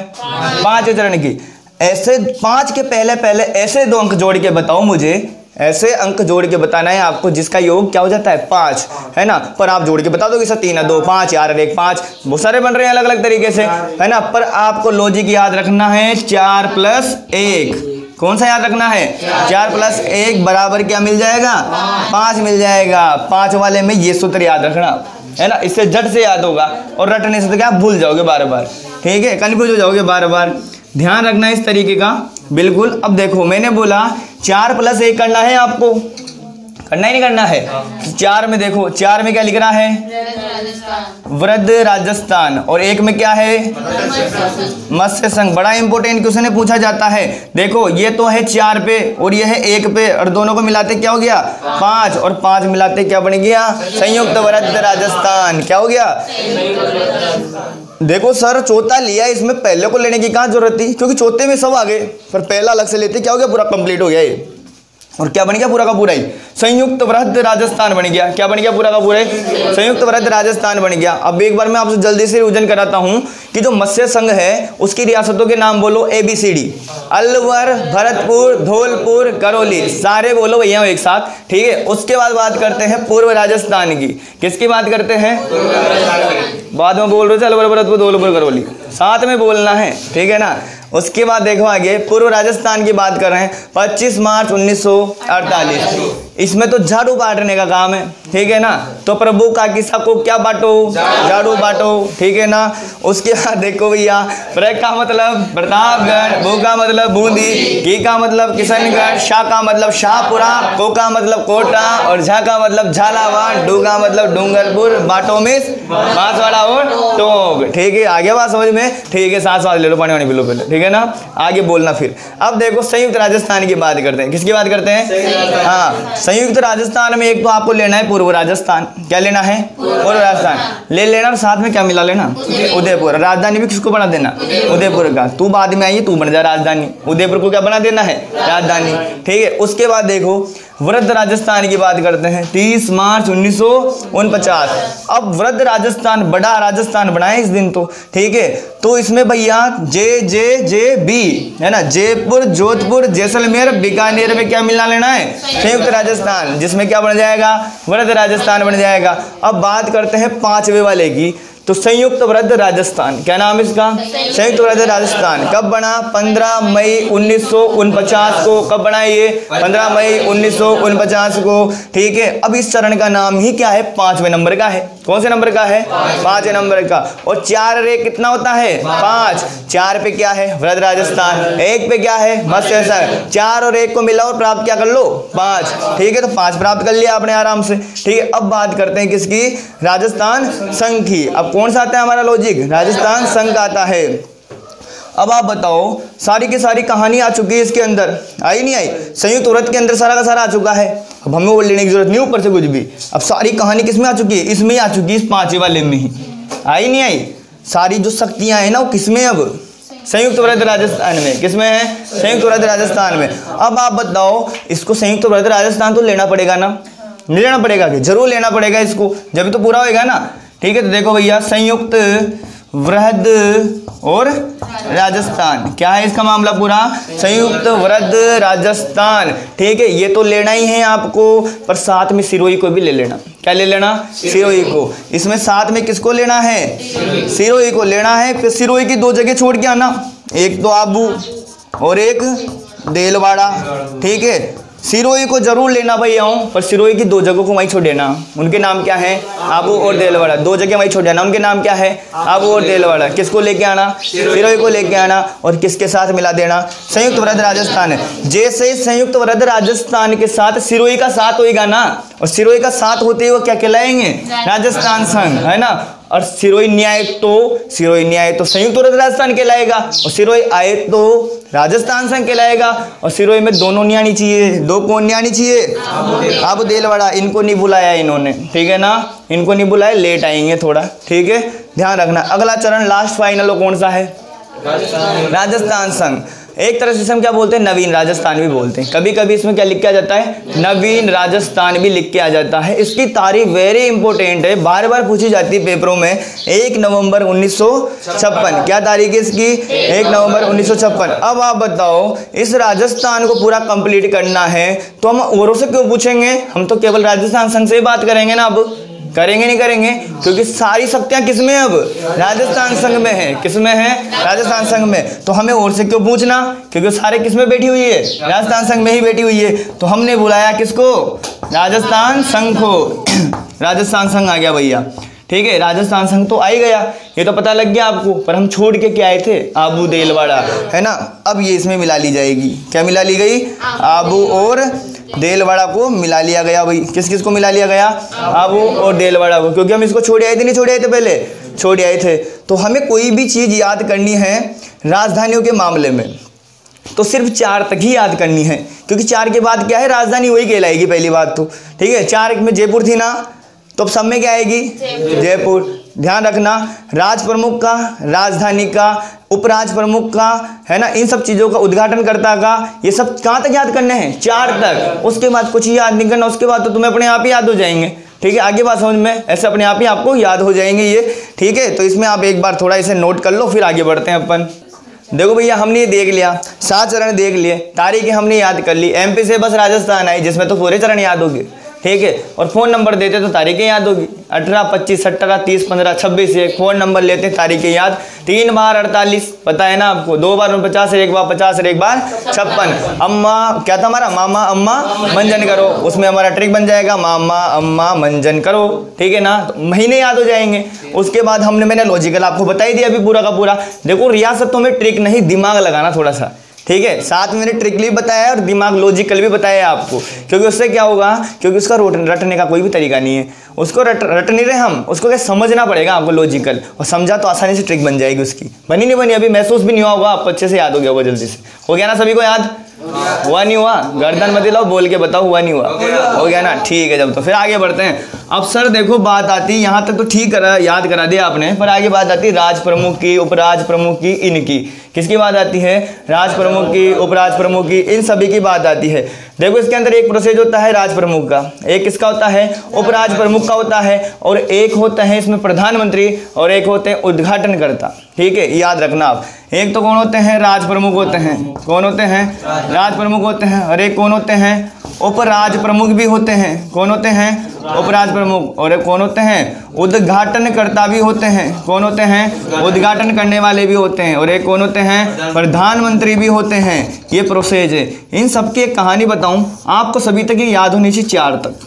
5वें चरण की। ऐसे 5 के पहले पहले ऐसे 2 अंक जोड़ के बताओ मुझे, ऐसे अंक जोड़ के बताना है आपको जिसका योग क्या हो जाता है, 5, है ना। पर आप जोड़ के बता दोगे सर 3 है 2 5 यार 1 5, बहुत सारे बन रहे हैं अलग अलग तरीके से, है ना। पर आपको लॉजिक याद रखना है 4 + 1। कौन सा याद रखना है, 4 + 1 बराबर क्या मिल जाएगा, 5 मिल जाएगा। 5 वाले में ये सूत्र याद रखना, है ना, इससे झट से याद होगा, और रटने से तो क्या भूल जाओगे बार बार, ठीक है, कन्फ्यूज हो जाओगे बार बार। ध्यान रखना इस तरीके का बिल्कुल। अब देखो मैंने बोला 4 + 1 करना है आपको, करना ही नहीं करना है। 4 में देखो, 4 में क्या लिख रहा है, वृद्ध राजस्थान, और 1 में क्या है, मत्स्य संघ। बड़ा इंपॉर्टेंट क्वेश्चन पूछा जाता है। देखो ये तो है 4 पे और ये है 1 पे, और दोनों को मिलाते क्या हो गया 5, और 5 मिलाते क्या बन गया, संयुक्त वृद्ध राजस्थान। क्या हो गया, देखो सर चौथा लिया, इसमें पहले को लेने की कहाँ जरूरत थी, क्योंकि चौथे में सब आ गए, पर पहला अलग से लेते क्या हो गया, पूरा कंप्लीट हो गया ये। और क्या बन गया पूरा का पूरा ही संयुक्त वृद्ध राजस्थान बन गया। क्या बन गया पूरा का पूरा ही संयुक्त वृद्ध राजस्थान बन गया। अब एक बार मैं आपसे जल्दी से रिवीजन कराता हूं कि जो मत्स्य संघ है उसकी रियासतों के नाम बोलो, ABCD, अलवर, भरतपुर, धौलपुर, करौली, सारे बोलो भैया एक साथ, ठीक है। उसके बाद बात करते हैं पूर्व राजस्थान की। किसकी बात करते हैं, बाद में बोल रहे थे, अलवर, भरतपुर, धौलपुर, करौली, साथ में बोलना है, ठीक है ना। उसके बाद देखो आगे पूर्व राजस्थान की बात कर रहे हैं, 25 मार्च 1948। इसमें तो झाड़ू बांटने का काम है, ठीक है ना। तो प्रभु का किस्सा को क्या बांटो, झाड़ू बांटो, ठीक है ना। उसके बाद देखो भैया, प्र का मतलब प्रतापगढ़, भू का मतलब बूंदी, की का मतलब किशनगढ़, शाह का मतलब शाहपुरा, को का मतलब कोटा, और झा का मतलब झालावाड़, डू का मतलब डूंगरपुर, बाटो मिस बांसवाड़ा और टोंक, ठीक है। आगे बात समझ में, ठीक है। सांस ले लो, पानी वानी पी लो पहले, ठीक है ना, आगे बोलना फिर। अब देखो संयुक्त राजस्थान की बात करते हैं। किसकी बात करते हैं, हाँ, संयुक्त राजस्थान में एक तो आपको लेना है पूर्व राजस्थान। क्या लेना है, पूर्व राजस्थान ले लेना, और साथ में क्या मिला लेना, उदयपुर। राजधानी भी किसको बना देना, उदयपुर का। तू बाद में आई, तू बन जा राजधानी, उदयपुर को क्या बना देना है, राजधानी, ठीक है। उसके बाद देखो वृद्ध राजस्थान की बात करते हैं, 30 मार्च 1949। अब वृद्ध राजस्थान, बड़ा राजस्थान बनाए इस दिन तो, ठीक है। तो इसमें भैया JJJB है ना, जयपुर, जोधपुर, जैसलमेर, बीकानेर में क्या मिलना लेना है, संयुक्त राजस्थान, जिसमें क्या बन जाएगा, वृद्ध राजस्थान बन जाएगा। अब बात करते हैं 5वें वाले की, तो संयुक्त वृद्ध राजस्थान। क्या नाम है इसका, संयुक्त वृद्ध राजस्थान। कब बना, 15 मई 1949 को। कब बना ये, 15 मई 1949 को, ठीक है। अब इस चरण का नाम ही क्या है, 5वें नंबर का है। कौन से नंबर का है, 5वें नंबर का। और 4 रे कितना होता है, 5। 4 पे क्या है, वृद्ध राजस्थान, 1 पे क्या है, मत्स्य संघ। 4 और 1 को मिला और प्राप्त क्या कर लो, 5, ठीक है। तो 5 प्राप्त कर लिया आपने आराम से, ठीक है। अब बात करते हैं किसकी, राजस्थान संघ की। अब कौन सा आता है हमारा लॉजिक, राजस्थान संघ का आता है। अब आप बताओ, सारी की सारी कहानी आ चुकी है इसके अंदर, आई नहीं आई, संयुक्त वृत्त के अंदर सारा का सारा आ चुका है। अब हमें वो लेने की जरूरत नहीं ऊपर से कुछ भी। अब सारी कहानी किसमें आ चुकी है, इसमें ही आ चुकी है, इस 5वें वाले में ही, आई नहीं आई। सारी जो शक्तियां हैं ना वो किसमें, अब संयुक्त वृत्त राजस्थान में। किसमें है, संयुक्त वृत्त राजस्थान में। अब आप बताओ, इसको संयुक्त वृत्त राजस्थान तो लेना पड़ेगा ना, नहीं लेना पड़ेगा कि, जरूर लेना पड़ेगा इसको, जब तो पूरा होएगा ना, ठीक है। तो देखो भैया, संयुक्त वृद्ध और राजस्थान, क्या है इसका मामला पूरा, संयुक्त वृद्ध राजस्थान, ठीक है। ये तो लेना ही है आपको, पर साथ में सिरोही को भी ले लेना। क्या ले लेना, सिरोही को। इसमें साथ में किसको लेना है, सिरोही को लेना है। फिर सिरोही की 2 जगह छोड़ के आना, एक तो आबू और एक देलवाड़ा, ठीक है। सिरोही को जरूर लेना भैया, पर सिरोही की 2 जगहों को वहीं छोड़ देना। उनके नाम क्या है, आबू और देलवाड़ा। 2 जगह वहीं छोड़ देना, उनके नाम क्या है, आबू और देलवाड़ा। किसको लेके आना, सिरोही को लेके आना, और किसके साथ मिला देना, संयुक्त वृद्ध राजस्थान है। जैसे संयुक्त वृद्ध राजस्थान के साथ सिरोही का साथ होएगा ना, और सिरोही का साथ होते हुए क्या कहलाएंगे, राजस्थान संघ, है ना। और सिरोही न्याय तो संयुक्त वृत्त राजस्थान कहलाएगा, और सिरोही आए तो राजस्थान संघ कहलाएगा। और सिरोही में दोनों नहीं आनी चाहिए, 2 कौन नहीं आनी चाहिए, अब देलवाड़ा। इनको नहीं बुलाया इन्होंने, ठीक है ना, इनको नहीं बुलाया, लेट आएंगे थोड़ा, ठीक है, ध्यान रखना। अगला चरण लास्ट फाइनल कौन सा है, राजस्थान संघ। एक तरह से हम क्या बोलते हैं, नवीन राजस्थान भी बोलते हैं। कभी कभी इसमें क्या लिख के आ जाता है, नवीन राजस्थान भी लिख के आ जाता है। इसकी तारीख वेरी इंपॉर्टेंट है, बार बार पूछी जाती है पेपरों में। 1 नवंबर 1956, क्या तारीख है इसकी, 1 नवंबर 1956। अब आप बताओ, इस राजस्थान को पूरा कंप्लीट करना है तो हम औरों से क्यों पूछेंगे, हम तो केवल राजस्थान संघ से बात करेंगे ना। अब करेंगे नहीं करेंगे, क्योंकि सारी शक्तियां किसमें, अब राजस्थान संघ में है। किसमें है, राजस्थान संघ में। तो हमें और से क्यों पूछना, क्योंकि सारे किसमें बैठी हुई है, राजस्थान संघ में ही बैठी हुई है। तो हमने बुलाया किसको, राजस्थान संघ को। राजस्थान संघ आ गया भैया, ठीक है, राजस्थान संघ तो आ ही गया, ये तो पता लग गया आपको। पर हम छोड़ के क्या आए थे, आबू देलवाड़ा, है ना। अब ये इसमें मिला ली जाएगी, क्या मिला ली गई, आबू और देलवाड़ा को मिला लिया गया। भाई किस किस को मिला लिया गया, आबू और देलवाड़ा को, क्योंकि हम इसको छोड़ आए थे, नहीं छोड़ आए थे, पहले छोड़ आए थे। तो हमें कोई भी चीज़ याद करनी है राजधानियों के मामले में तो सिर्फ 4 तक ही याद करनी है, क्योंकि 4 के बाद क्या है, राजधानी वही कहलाएगी पहली बात तो, ठीक है। 4 में जयपुर थी ना, तो अब सब में क्या आएगी, जयपुर। ध्यान रखना, राज प्रमुख का, राजधानी का, उपराज प्रमुख का, है ना, इन सब चीज़ों का, उद्घाटनकर्ता का, ये सब कहाँ तक याद करने हैं, 4 तक। उसके बाद कुछ याद नहीं करना, उसके बाद तो तुम्हें अपने आप ही याद हो जाएंगे, ठीक है। आगे बात समझ में, ऐसे अपने आप ही आपको याद हो जाएंगे ये, ठीक है। तो इसमें आप एक बार थोड़ा इसे नोट कर लो, फिर आगे बढ़ते हैं अपन। देखो भैया, हमने ये देख लिया, 7 चरण देख लिए, तारीखें हमने याद कर ली। एमपी से बस राजस्थान आई, जिसमें तो पूरे चरण याद होंगे, ठीक है। और फ़ोन नंबर देते तो तारीखें याद होगी, 18, 25, 17, 30, 15, 26 एक फ़ोन नंबर लेते हैं, तारीखें याद। 3 बार 48 पता है ना आपको, 2 बार 49, एक बार 50 और एक बार 56। अम्मा क्या था हमारा, मामा अम्मा मंजन करो, उसमें हमारा ट्रिक बन जाएगा, मामा अम्मा मंजन करो, ठीक है ना। तो महीने याद हो जाएंगे। उसके बाद मैंने लॉजिकल आपको बता ही दिया अभी पूरा का पूरा। देखो रियासतों में ट्रिक नहीं, दिमाग लगाना थोड़ा सा, ठीक है। साथ में मैंने ट्रिकली बताया और दिमाग लॉजिकल भी बताया आपको, क्योंकि उससे क्या होगा, क्योंकि उसका रटने का कोई भी तरीका नहीं है, उसको रट नहीं रहे हम, उसको क्या समझना पड़ेगा आपको लॉजिकल, और समझा तो आसानी से ट्रिक बन जाएगी उसकी। बनी नहीं बनी अभी महसूस भी नहीं हुआ होगा आपको, अच्छे से याद हो गया होगा, जल्दी से हो गया ना सभी को याद, हुआ नहीं हुआ, गर्दन मत हिलाओ, बोल के बताओ हुआ नहीं हुआ, हो गया ना, ठीक है। जब तो फिर आगे बढ़ते हैं। अब सर देखो बात आती, यहाँ तक तो ठीक याद करा दिया आपने, पर आगे बात आती है राज प्रमुख की, उपराज प्रमुख की, इनकी। किसकी बात आती है, राज प्रमुख की, उपराज प्रमुख की, इन सभी की बात आती है। देखो इसके अंदर एक प्रोसेस होता है राज प्रमुख का, एक किसका होता है, उपराज प्रमुख का होता है, और एक होता है इसमें प्रधानमंत्री, और एक होते हैं उद्घाटनकर्ता, ठीक है, याद रखना आप। एक तो कौन होते हैं, राज प्रमुख होते हैं, कौन होते हैं, राज प्रमुख होते हैं, और एक कौन होते हैं, उपराज प्रमुख भी होते हैं, कौन होते हैं, उपराज प्रमुख, और एक कौन होते हैं, उद्घाटनकर्ता भी होते हैं, कौन होते हैं, उद्घाटन करने वाले भी होते हैं, और एक कौन होते हैं, प्रधानमंत्री भी होते हैं। ये प्रोसेस है। इन सबकी एक कहानी बताऊं आपको, सभी तक ये याद होनी चाहिए, 4 तक।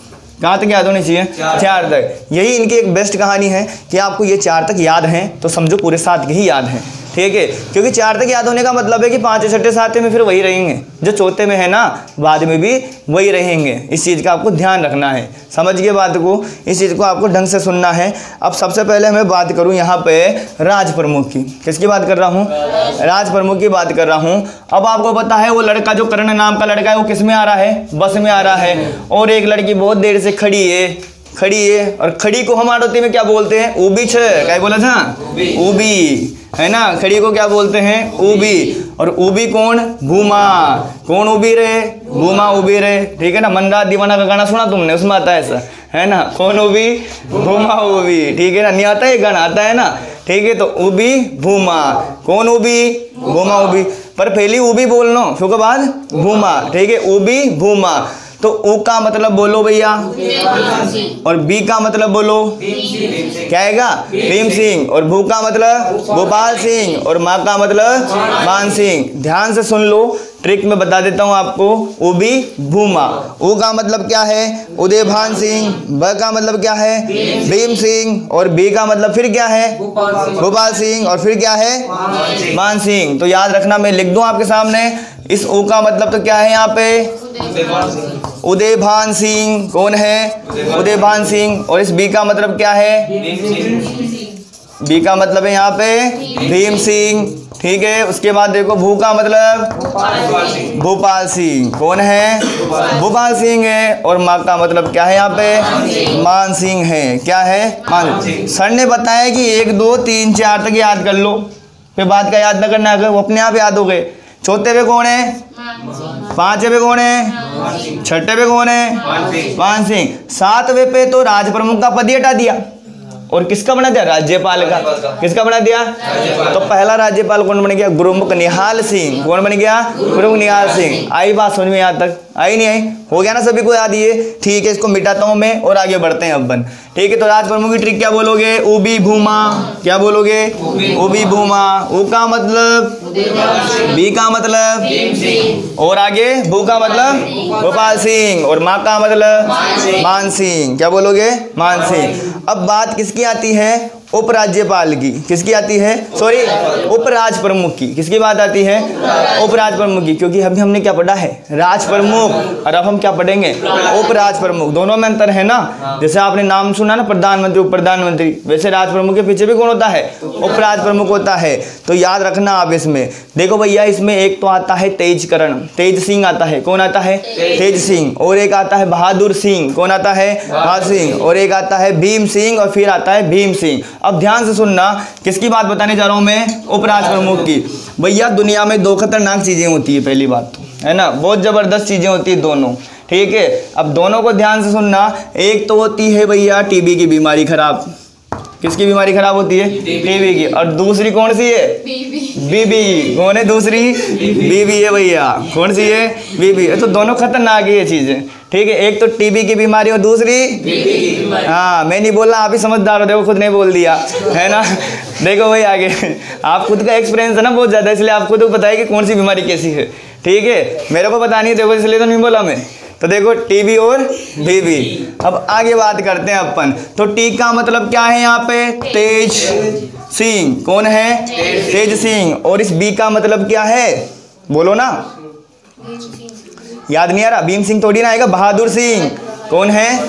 कहाँ तक याद होनी चाहिए, 4 तक। यही इनकी एक बेस्ट कहानी है कि आपको ये 4 तक याद हैं, तो समझो पूरे 7 के ही याद हैं, ठीक है। क्योंकि 4 तक याद होने का मतलब है कि 5, 6, 7 में फिर वही रहेंगे, जो चौथे में है ना, बाद में भी वही रहेंगे। इस चीज़ का आपको ध्यान रखना है, समझ गए बात को, इस चीज़ को आपको ढंग से सुनना है। अब सबसे पहले मैं बात करूं यहाँ पे राज प्रमुख की। किसकी बात कर रहा हूँ, राज प्रमुख की बात कर रहा हूँ। अब आपको पता है वो लड़का, जो कर्ण नाम का लड़का है, वो किस में आ रहा है, बस में आ रहा है, और एक लड़की बहुत देर से खड़ी है, और खड़ी को हम आड़ोती में क्या बोलते हैं, ऊबी छ, क्या बोला था, ऊबी, है ना। खड़ी को क्या बोलते हैं, ऊबी, और ऊबी कौन, भूमा, कौन ऊबी रहे, भूमा ऊबी रहे, ठीक है ना। मन रात दीवाना का गाना सुना तुमने, उसमें आता है ऐसा, है ना, कौन ऊबी, भूमा ऊबी, ठीक है ना, नहीं आता है गाना, आता है ना, ठीक है। तो ऊबी भूमा, कौन ऊबी, भूमा ऊबी, पर पहली ऊबी बोलना, फिर के बाद भूमा, ठीक है, ऊबी भूमा। तो ऊ का मतलब बोलो भैया, और बी का मतलब बोलो, क्या आएगा, भीम सिंह, और भू का मतलब भोपाल सिंह, और माँ का मतलब मान सिंह। ध्यान से सुन लो, ट्रिक में बता देता हूँ आपको। उबी भूमा, ऊ का मतलब क्या है, उदयभान सिंह, ब का मतलब क्या है, भीम सिंह, और बी का मतलब फिर क्या है, भोपाल सिंह, और फिर क्या है, मान सिंह। तो याद रखना, मैं लिख दूं आपके सामने, इस ऊ का मतलब तो क्या है यहाँ पे, उदयभान सिंह, कौन है, उदयभान सिंह, और इस बी का मतलब क्या है, बी का मतलब है यहाँ पे भीम सिंह, ठीक है। उसके बाद देखो भू का मतलब भोपाल सिंह, कौन है, भोपाल सिंह है, और माँ का मतलब क्या है यहाँ पे, मान सिंह है, क्या है, मान। सर ने बताया कि 1, 2, 3, 4 तक याद कर लो, फिर बात का याद न करना, अगर वो अपने आप याद हो गए। चौथे पे कौन है, 5वें पे कौन है, 6ठे पे कौन है, मान सिंह। 7वें पे तो राज प्रमुख का पद ही हटा दिया, और किसका बना दिया, राज्यपाल का। किसका बना दिया, तो पहला राज्यपाल कौन बन गया, गुरुमुख निहाल सिंह। कौन बन गया, गुरुमुख निहाल सिंह। आई बात समझ में यहाँ तक, आई नहीं आई? हो गया ना सभी को याद ये? ठीक है, इसको मिटाता हूं मैं और आगे बढ़ते हैं अपन। ठीक है, तो राज प्रमुख की ट्रिक क्या बोलोगे? उबी भूमा। क्या बोलोगे? उबी भूमा। उ का मतलब? बी का मतलब? और आगे भू का मतलब? भोपाल सिंह। और माँ का मतलब? मान सिंह। क्या बोलोगे? मान सिंह। अब बात किसकी आती है? उपराज्यपाल की। किसकी आती है? सॉरी, उपराज प्रमुख की। किसकी बात आती है? उपराज प्रमुख की। क्योंकि अभी हमने क्या पढ़ा है? राज प्रमुख। और अब हम क्या पढ़ेंगे? उपराज प्रमुख। दोनों में अंतर है ना। जैसे आपने नाम सुना ना, प्रधानमंत्री, उप प्रधानमंत्री, वैसे राज प्रमुख के पीछे भी कौन होता है? उपराज प्रमुख होता है। तो याद रखना आप इसमें। देखो भैया, इसमें एक तो आता है तेजकरण, तेज सिंह आता है। कौन आता है? तेज सिंह। और एक आता है बहादुर सिंह। कौन आता है? बहादुर सिंह। और एक आता है भीम सिंह। और फिर आता है भीम सिंह। अब ध्यान से सुनना, किसकी बात बताने जा रहा हूं मैं? उपराज प्रमुख की। भैया, दुनिया में दो खतरनाक चीजें होती है। पहली बात तो है ना, बहुत जबरदस्त चीजें होती है दोनों। ठीक है, अब दोनों को ध्यान से सुनना। एक तो होती है भैया टीबी की बीमारी खराब। किसकी बीमारी खराब होती है? टीबी की। और दूसरी कौन सी है? बीबी की। कौन है दूसरी? बीबी है भैया। कौन सी है? बीबी। तो दोनों खतरनाक है ये चीजें। ठीक है, एक तो टीबी की बीमारी और दूसरी बीबी की बीमारी। हाँ, मैं नहीं बोला, आप ही समझदार हो, देखो खुद ने बोल दिया है ना। देखो भाई, आगे आप खुद का एक्सपीरियंस है ना बहुत ज्यादा, इसलिए आपको तो पता है कि कौन सी बीमारी कैसी है। ठीक है, मेरे को पता नहीं है, देखो इसलिए तो नहीं बोला मैं। तो देखो टीबी और बीबी। अब आगे बात करते हैं अपन। तो टी का मतलब क्या है यहाँ पे? तेज सिंह। कौन है? तेज सिंह। और इस बी का मतलब क्या है? बोलो ना, याद नहीं आ रहा? भीम सिंह थोड़ी ना आएगा, बहादुर सिंह। कौन है?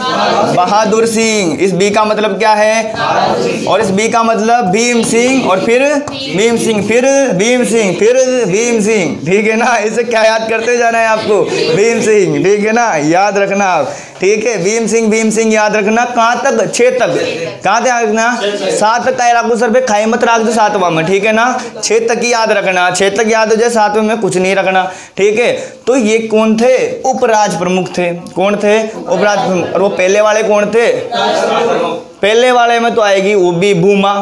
बहादुर सिंह। इस बी का मतलब क्या है? और इस बी का मतलब भीम सिंह। और फिर भीम सिंह, फिर भीम सिंह, फिर भीम सिंह। ठीक है ना, इसे क्या याद करते जाना है आपको? भीम सिंह। ठीक है ना, याद रखना आप। ठीक है, भीम सिंह याद रखना। कहाँ तक? 6 तक। कहाँ तक याद रखना? 7 तक राखो सर पे, खाई मत राख दो 7वां में। ठीक है ना, 6 तक ही याद रखना। 6 तक याद हो जाए, 7वें में कुछ नहीं रखना। ठीक है, तो ये कौन थे? उपराज प्रमुख थे। कौन थे? उपराज प्रमुख। और वो पहले वाले कौन थे? पहले वाले में तो आएगी उबी भूमा,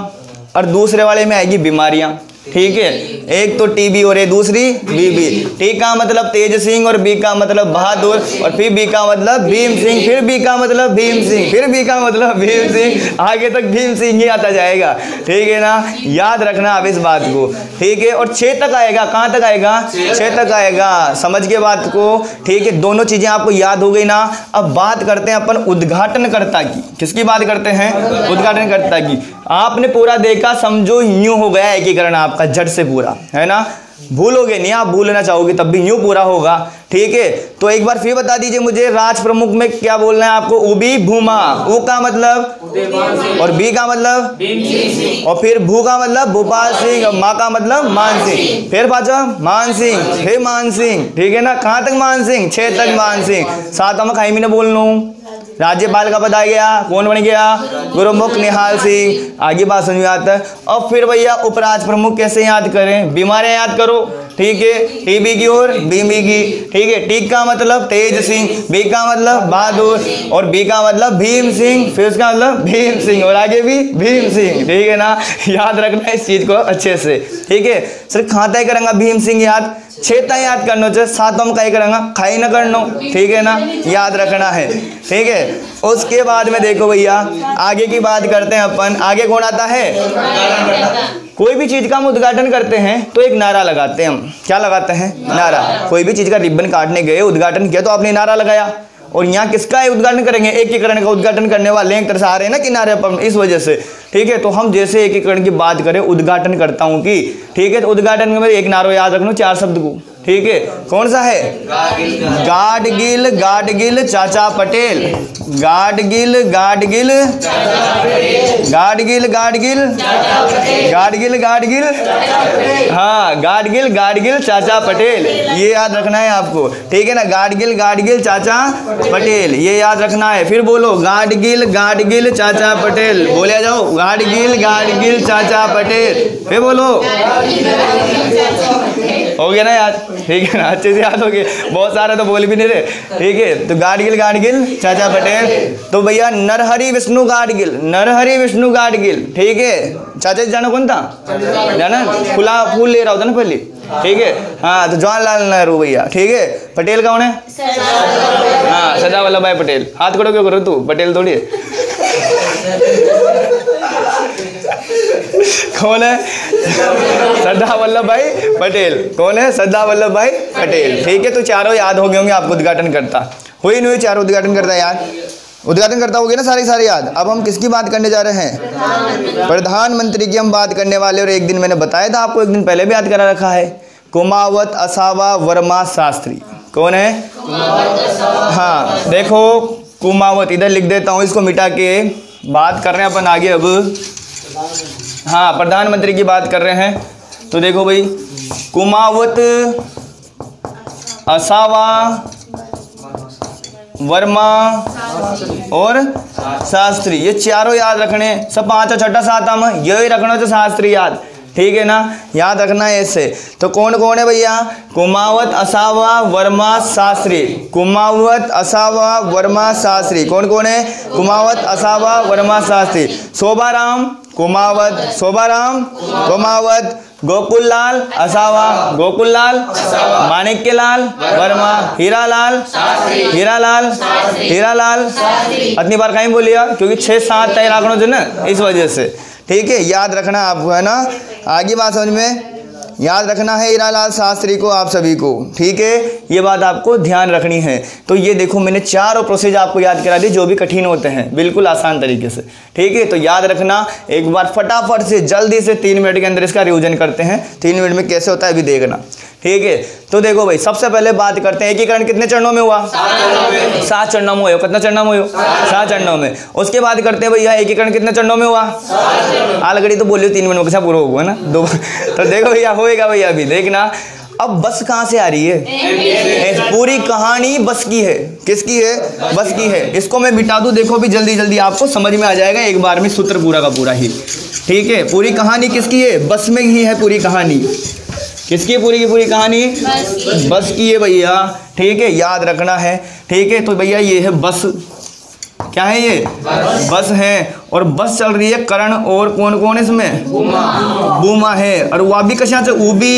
और दूसरे वाले में आएगी बीमारियां। ठीक है, एक तो टीबी और ये दूसरी बीबी। टी का मतलब तेज सिंह, और बी का मतलब बहादुर, और फिर बी का मतलब भीम सिंह, फिर बी का मतलब भीम सिंह, फिर बी का मतलब भीम सिंह, आगे तक भीम सिंह ही आता जाएगा। ठीक है ना, याद रखना आप इस बात को। ठीक है, और 6 तक आएगा। कहाँ तक आएगा? 6 तक आएगा। समझ के बात को। ठीक है, दोनों चीजें आपको याद हो गई ना। अब बात करते हैं अपन उद्घाटनकर्ता की। किसकी बात करते हैं? उद्घाटनकर्ता की। आपने पूरा देखा, समझो यूं हो गया एकीकरण आपका झट से पूरा, है ना। भूलोगे नहीं, आप भूलना चाहोगे तब भी यूं पूरा होगा। ठीक है, तो एक बार फिर बता दीजिए मुझे, राज प्रमुख में क्या बोलना है आपको? उबी भूमा। उ का मतलब? और बी का मतलब? और फिर भू का मतलब? भोपाल सिंह। और माँ का मतलब? मान सिंह। फिर पाचा मान सिंह, फिर मान सिंह। ठीक है ना, कहाँ तक मान सिंह? 6 तक मान सिंह। 7वां में खाई में बोल लूँ। राज्यपाल का पद आ गया, कौन बन गया? गुरुमुख निहाल सिंह। आगे बात समझ में आता है। और फिर भैया उपराज प्रमुख कैसे याद करें? बीमारियां याद करो। ठीक है, टीबी की और बीबी की। ठीक है, टी का मतलब तेज सिंह, बी का मतलब बहादुर, और बी का मतलब भीम सिंह, फिर उसका मतलब भीम सिंह, और आगे भी भीम सिंह। ठीक है ना, याद रखना इस चीज को अच्छे से। ठीक है सर, कहाँ तय करेंगे भीम सिंह याद? 6 तक याद करना चाहिए, 7वां में कहीं करेंगे खाई ना करना। ठीक है ना, याद रखना है। ठीक है, उसके बाद में देखो भैया, आगे की बात करते हैं अपन। आगे कौन आता है? कोई भी चीज का हम उद्घाटन करते हैं तो एक नारा लगाते हैं हम। क्या लगाते हैं? नारा। कोई भी चीज का रिबन काटने गए, उद्घाटन किया, तो आपने नारा लगाया। और यहाँ किसका उद्घाटन करेंगे? एकीकरण का उद्घाटन करने वाले एक तरह से आ रहे हैं ना किनारे पर, इस वजह से। ठीक है, तो हम जैसे एकीकरण की बात करें, उद्घाटन करता हूँ कि, ठीक है, तो उद्घाटन में एक नारा याद रखना, 4 शब्द को। ठीक है, कौन सा है? गाडगिल गाडगिल चाचा पटेल। गाडगिल गाडगिल गाडगिल गाडगिल गाडगिल गाडगिल, हाँ, गाडगिल गाडगिल चाचा पटेल, ये याद रखना है आपको। ठीक है ना, गाडगिल गाडगिल चाचा पटेल, ये याद रखना है। फिर बोलो, गाडगिल गाडगिल चाचा पटेल। बोले जाओ, गाडगिल गाडगिल चाचा पटेल। फिर बोलो, हो गया ना याद? ठीक है ना, अच्छे से याद हो गए। बहुत सारे तो बोल भी नहीं रहे। ठीक है, तो गाडगिल गाडगिल चाचा पटेल। तो भैया नरहरि विष्णु गाडगिल, नरहरि विष्णु गाडगिल। ठीक है, चाचा जी जाना कौन था? जाना? फूल ले रहा होता ना पहले। ठीक है। हाँ तो जवाहरलाल नेहरू भैया, ठीक है। पटेल कौन है? हाँ सरदार वल्लभ भाई पटेल। हाथ खड़ो क्यों करो, तू पटेल थोड़ी है। कौन है? सरदार वल्लभ भाई पटेल। कौन है? सरदार वल्लभ भाई पटेल, ठीक है। तो चारों याद हो गए होंगे आपको। उद्घाटन करता हुई नहीं हुई, चारों उद्घाटन करता याद, उद्घाटन करता हो गया ना सारे याद। अब हम किसकी बात करने जा रहे हैं? प्रधानमंत्री की हम बात करने वाले। और एक दिन मैंने बताया था आपको, एक दिन पहले भी याद करा रखा है, कुमावत असावा वर्मा शास्त्री। कौन है? हाँ देखो कुमावत, इधर लिख देता हूँ, इसको मिटा के बात कर रहे हैं अपन आगे। अब हाँ प्रधानमंत्री की बात कर रहे हैं। तो देखो भाई, कुमावत असावा वर्मा और शास्त्री, ये चारों याद रखने। सब 5 छठा 7 यही रखना तो शास्त्री याद, ठीक है ना, याद रखना है ऐसे। तो कौन कौन है भैया? कुमावत असावा वर्मा शास्त्री। कुमावत असावा वर्मा शास्त्री कौन कौन है? कुमावत असावा वर्मा शास्त्री। शोभाराम कुमावत, शोभाराम कुमावत। गोकुललाल असावा, गोकुललाल। माणिक्यलाल वर्मा, हीरालाल, हीरालाल, हीरालाल। इतनी बार कहीं बोलिया क्योंकि 6-7 तय रखना जो ना, इस वजह से, ठीक है। याद रखना आपको, है ना। आगे बात समझ में, याद रखना है हीरालाल शास्त्री को, आप सभी को, ठीक है। ये बात आपको ध्यान रखनी है। तो ये देखो मैंने चारों प्रोसेस आपको याद करा दी जो भी कठिन होते हैं, बिल्कुल आसान तरीके से, ठीक है। तो याद रखना, एक बार फटाफट से जल्दी से 3 मिनट के अंदर इसका रिवीजन करते हैं। 3 मिनट में कैसे होता है अभी देखना, ठीक है। तो देखो भाई सबसे पहले बात करते हैं, एकीकरण कितने चरणों में हुआ? 7 चरणों में हुआ। कितना चरणों में हुआ? 7 चरणों में। उसके बाद करते हैं भैया एकीकरण कितने चरणों में हुआ? ऑलरेडी तो बोलियो 3 मिनट में कैसा पूरा होगा ना, 2। तो देखो भैया होएगा भैया, अभी देखना। अब बस कहाँ से आ रही है? पूरी कहानी बस की है। किसकी है? बस की है। इसको मैं मिटा दूं, देखो भी जल्दी जल्दी आपको समझ में आ जाएगा एक बार में, सूत्र पूरा का पूरा ही, ठीक है। पूरी कहानी किसकी है? बस में ही है पूरी कहानी। किसकी पूरी की पूरी कहानी? बस की है भैया, ठीक है। याद रखना है, ठीक है। तो भैया ये है बस, क्या है ये? बस है। और बस चल रही है करण और कौन कौन है इसमें? भूमा है। और वह भी कशा से उबी,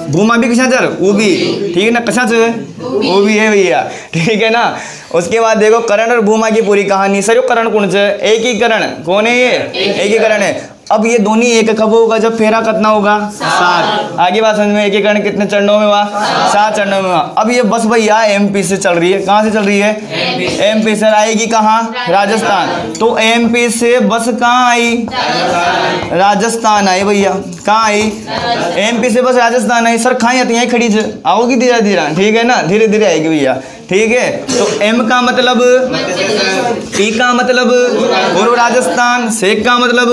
भूमा भी कशा चल उबी, ठीक है ना, कशा से उबी है भैया, ठीक है ना। उसके बाद देखो करण और भूमा की पूरी कहानी। सर करण कौन से? एकीकरण। कौन है ये? एकीकरण है। अब ये दोनों एक कब होगा? जब फेरा कितना होगा? 7। आगे बात समझ में, एकीकरण कितने चरणों में हुआ? 7 चरणों में हुआ। अब ये बस भैया एमपी से चल रही है। कहाँ से चल रही है? एमपी से। आएगी कहाँ? राजस्थान। तो एमपी से बस कहाँ आई? राजस्थान आई भैया। कहाँ आई? एमपी से बस राजस्थान आई। सर कहाँ आती है? खड़ी से आओगी धीरे धीरे, ठीक है ना, धीरे धीरे आएगी भैया, ठीक है। तो एम का मतलब, ई का मतलब पूर्व राजस्थान, से का मतलब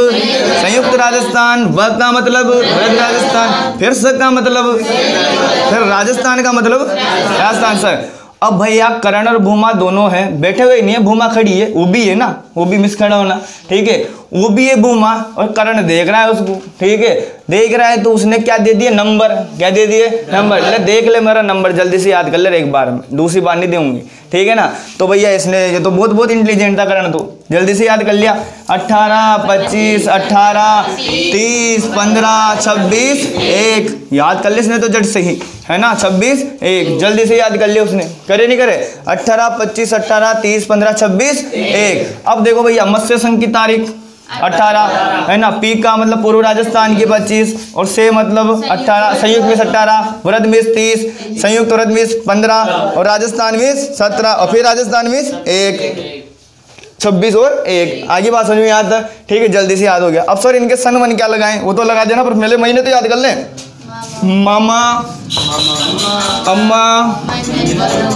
संयुक्त राजस्थान, व का मतलब वृद्ध राजस्थान, फिर स का मतलब, फिर राजस्थान का मतलब राजस्थान। सर अब भैया करण और भूमा दोनों हैं, बैठे हुए नहीं है, भूमा खड़ी है, वो भी है ना, वो भी मिस खड़ा होना, ठीक है। वो भी है भूमा और करण देख रहा है उसको, ठीक है, देख रहा है। तो उसने क्या दे दिए? नंबर। क्या दे दिए? नंबर। ले देख ले मेरा नंबर, जल्दी से याद कर ले एक बार में, दूसरी बार नहीं दूंगी, ठीक है ना। तो भैया इसने, ये तो बहुत बहुत इंटेलिजेंट था करण, तो जल्दी से याद कर लिया। 18, 25, 18, 30, 15, 26, 1 याद कर ले इसने तो जट सही, है ना। 26, 1 जल्दी से याद कर लिया उसने, करे नहीं करे? 18, 25, 18, 30, 15, 26, 1। अब देखो भैया मत्स्य संघ की तारीख 18, है ना। पी का मतलब पूर्व राजस्थान की 25 और से मतलब 18, संयुक्त में 18, वृद्ध में 30, संयुक्त वृद्ध में 15 और राजस्थान में 17 और फिर राजस्थान में 1, 26 और 1। आगे बात समझ में याद था, ठीक है, जल्दी से याद हो गया। अब सर इनके सन मन क्या लगाएं? वो तो लगा देना, पर पहले महीने तो याद कर लें। मामा, अम्मा,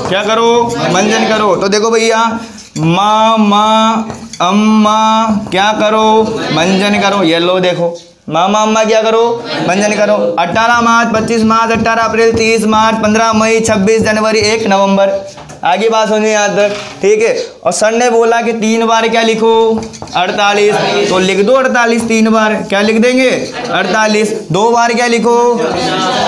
क्या करो? मंजन करो। तो देखो भैया मामा अम्मा क्या करो? मंजन करो। ये लो देखो, मामा अम्मा क्या करो? मंजन करो। 18 मार्च, 25 मार्च, 18 अप्रैल, 30 मार्च, 15 मई, 26 जनवरी, 1 नवंबर। आगे बात सुनिए याद तक, ठीक है। और सर ने बोला कि 3 बार क्या लिखो? 48, तो लिख दो 48 3 बार। क्या लिख देंगे? 48। 2 बार क्या लिखो?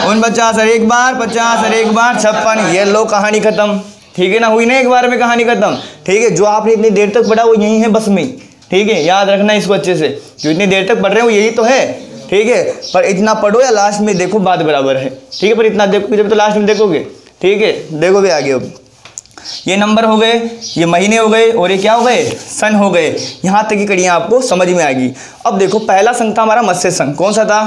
49 और 1 बार 50 और 1 बार 56। ये लो कहानी खत्म, ठीक है ना। हुई ना एक बार में कहानी खत्म, ठीक है। जो आपने इतनी देर तक पढ़ा वो यही है बस में, ठीक है। याद रखना इसको अच्छे से, जो इतनी देर तक पढ़ रहे हो यही तो है, ठीक है, पर इतना पढ़ो या लास्ट में देखो बात बराबर है, ठीक है, पर इतना देखोगे जब तो लास्ट में देखोगे, ठीक है। देखो भी आगे, अब ये नंबर हो गए, ये महीने हो गए, और ये क्या हो गए, सन हो गए। यहाँ तक की कड़ियाँ आपको समझ में आएगी। अब देखो पहला संघ था हमारा मत्स्य संघ, कौन सा था,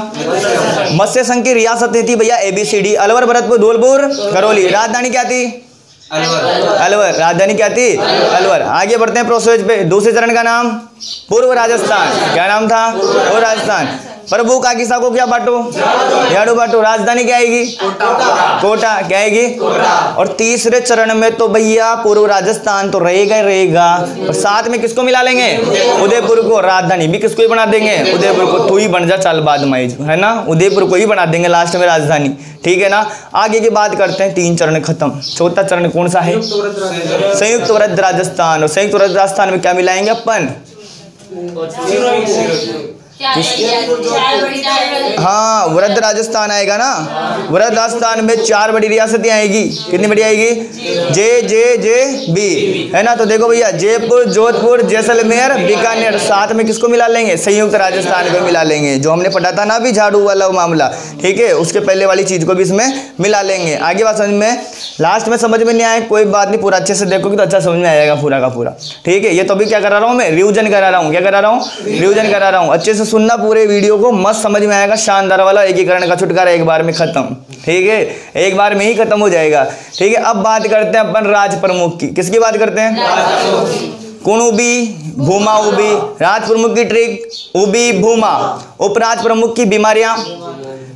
मत्स्य संघ की रियासतें थी भैया ABCD, अलवर, भरतपुर, धौलपुर, करौली। राजधानी क्या थी, अलवर। राजधानी क्या थी, अलवर। आगे बढ़ते हैं प्रोसेस पे। दूसरे चरण का नाम पूर्व राजस्थान, क्या नाम था, पूर्व राजस्थान। प्रभु का किसा को क्या बांटो, झाड़ू बांटो। राजधानी क्या आएगी, कोटा, क्या आएगी, और तीसरे चरण में तो भैया पूर्व राजस्थान तो रहेगा ही रहेगा, और साथ में किसको मिला लेंगे, उदयपुर को। राजधानी भी किसको ही बना देंगे, उदयपुर को। तू ही बन जा चाल बाद में, है ना, उदयपुर को ही बना देंगे लास्ट में राजधानी, ठीक है ना। आगे की बात करते हैं, 3 चरण खत्म। चौथा चरण कौन सा है, संयुक्त वृद्ध राजस्थान। और संयुक्त वृद्ध राजस्थान में क्या मिलाएंगे अपन, हाँ, वृद्ध राजस्थान आएगा ना। वृद्ध राजस्थान में 4 बड़ी रियासतें आएगी। कितनी बड़ी आएगी, JJJB, है ना। तो देखो भैया, जयपुर, जोधपुर, जैसलमेर, बीकानेर। साथ में किसको मिला लेंगे, संयुक्त राजस्थान को मिला लेंगे, जो हमने पढ़ा था ना अभी झाड़ू वाला मामला, ठीक है, उसके पहले वाली चीज को भी इसमें मिला लेंगे। आगे बात समझ में, लास्ट में समझ में नहीं आए कोई बात नहीं, पूरा अच्छे से देखोगे तो अच्छा समझ में आएगा पूरा का पूरा, ठीक है। ये तो अभी क्या करा रहा हूँ मैं, रिविजन करा रहा हूँ। क्या करा रहा हूँ, रिविजन करा रहा हूँ। अच्छे से सुनना पूरे वीडियो को, मस्त समझ में आएगा। शानदार वाला एकीकरण का छुटकारा एक बार में खत्म, ठीक है, एक बार में ही खत्म हो जाएगा, ठीक है। अब बात करते हैं अपन राज प्रमुख की। किसकी बात करते हैं, कुणुबी, भूमा, उबी। राज प्रमुख की ट्रिक, उबी, भूमा। उपराज प्रमुख की बीमारियां,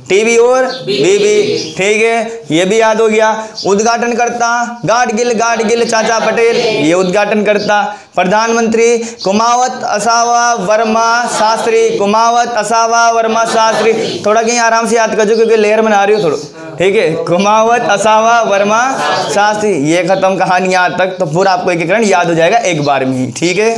टीबी और बीबी, ठीक है, ये भी याद हो गया। उद्घाटन करता, गाडगिल चाचा पटेल, ये उद्घाटन करता। प्रधानमंत्री कुमावत असावा वर्मा शास्त्री, कुमावत असावा वर्मा शास्त्री। थोड़ा कहीं आराम से याद कर जो, क्योंकि लेयर बना रही हो थोड़ा, ठीक है। कुमावत असावा वर्मा शास्त्री, ये खत्म कहानी यहाँ तक। तो पूरा आपको एकीकरण याद हो जाएगा एक बार में ही, ठीक है।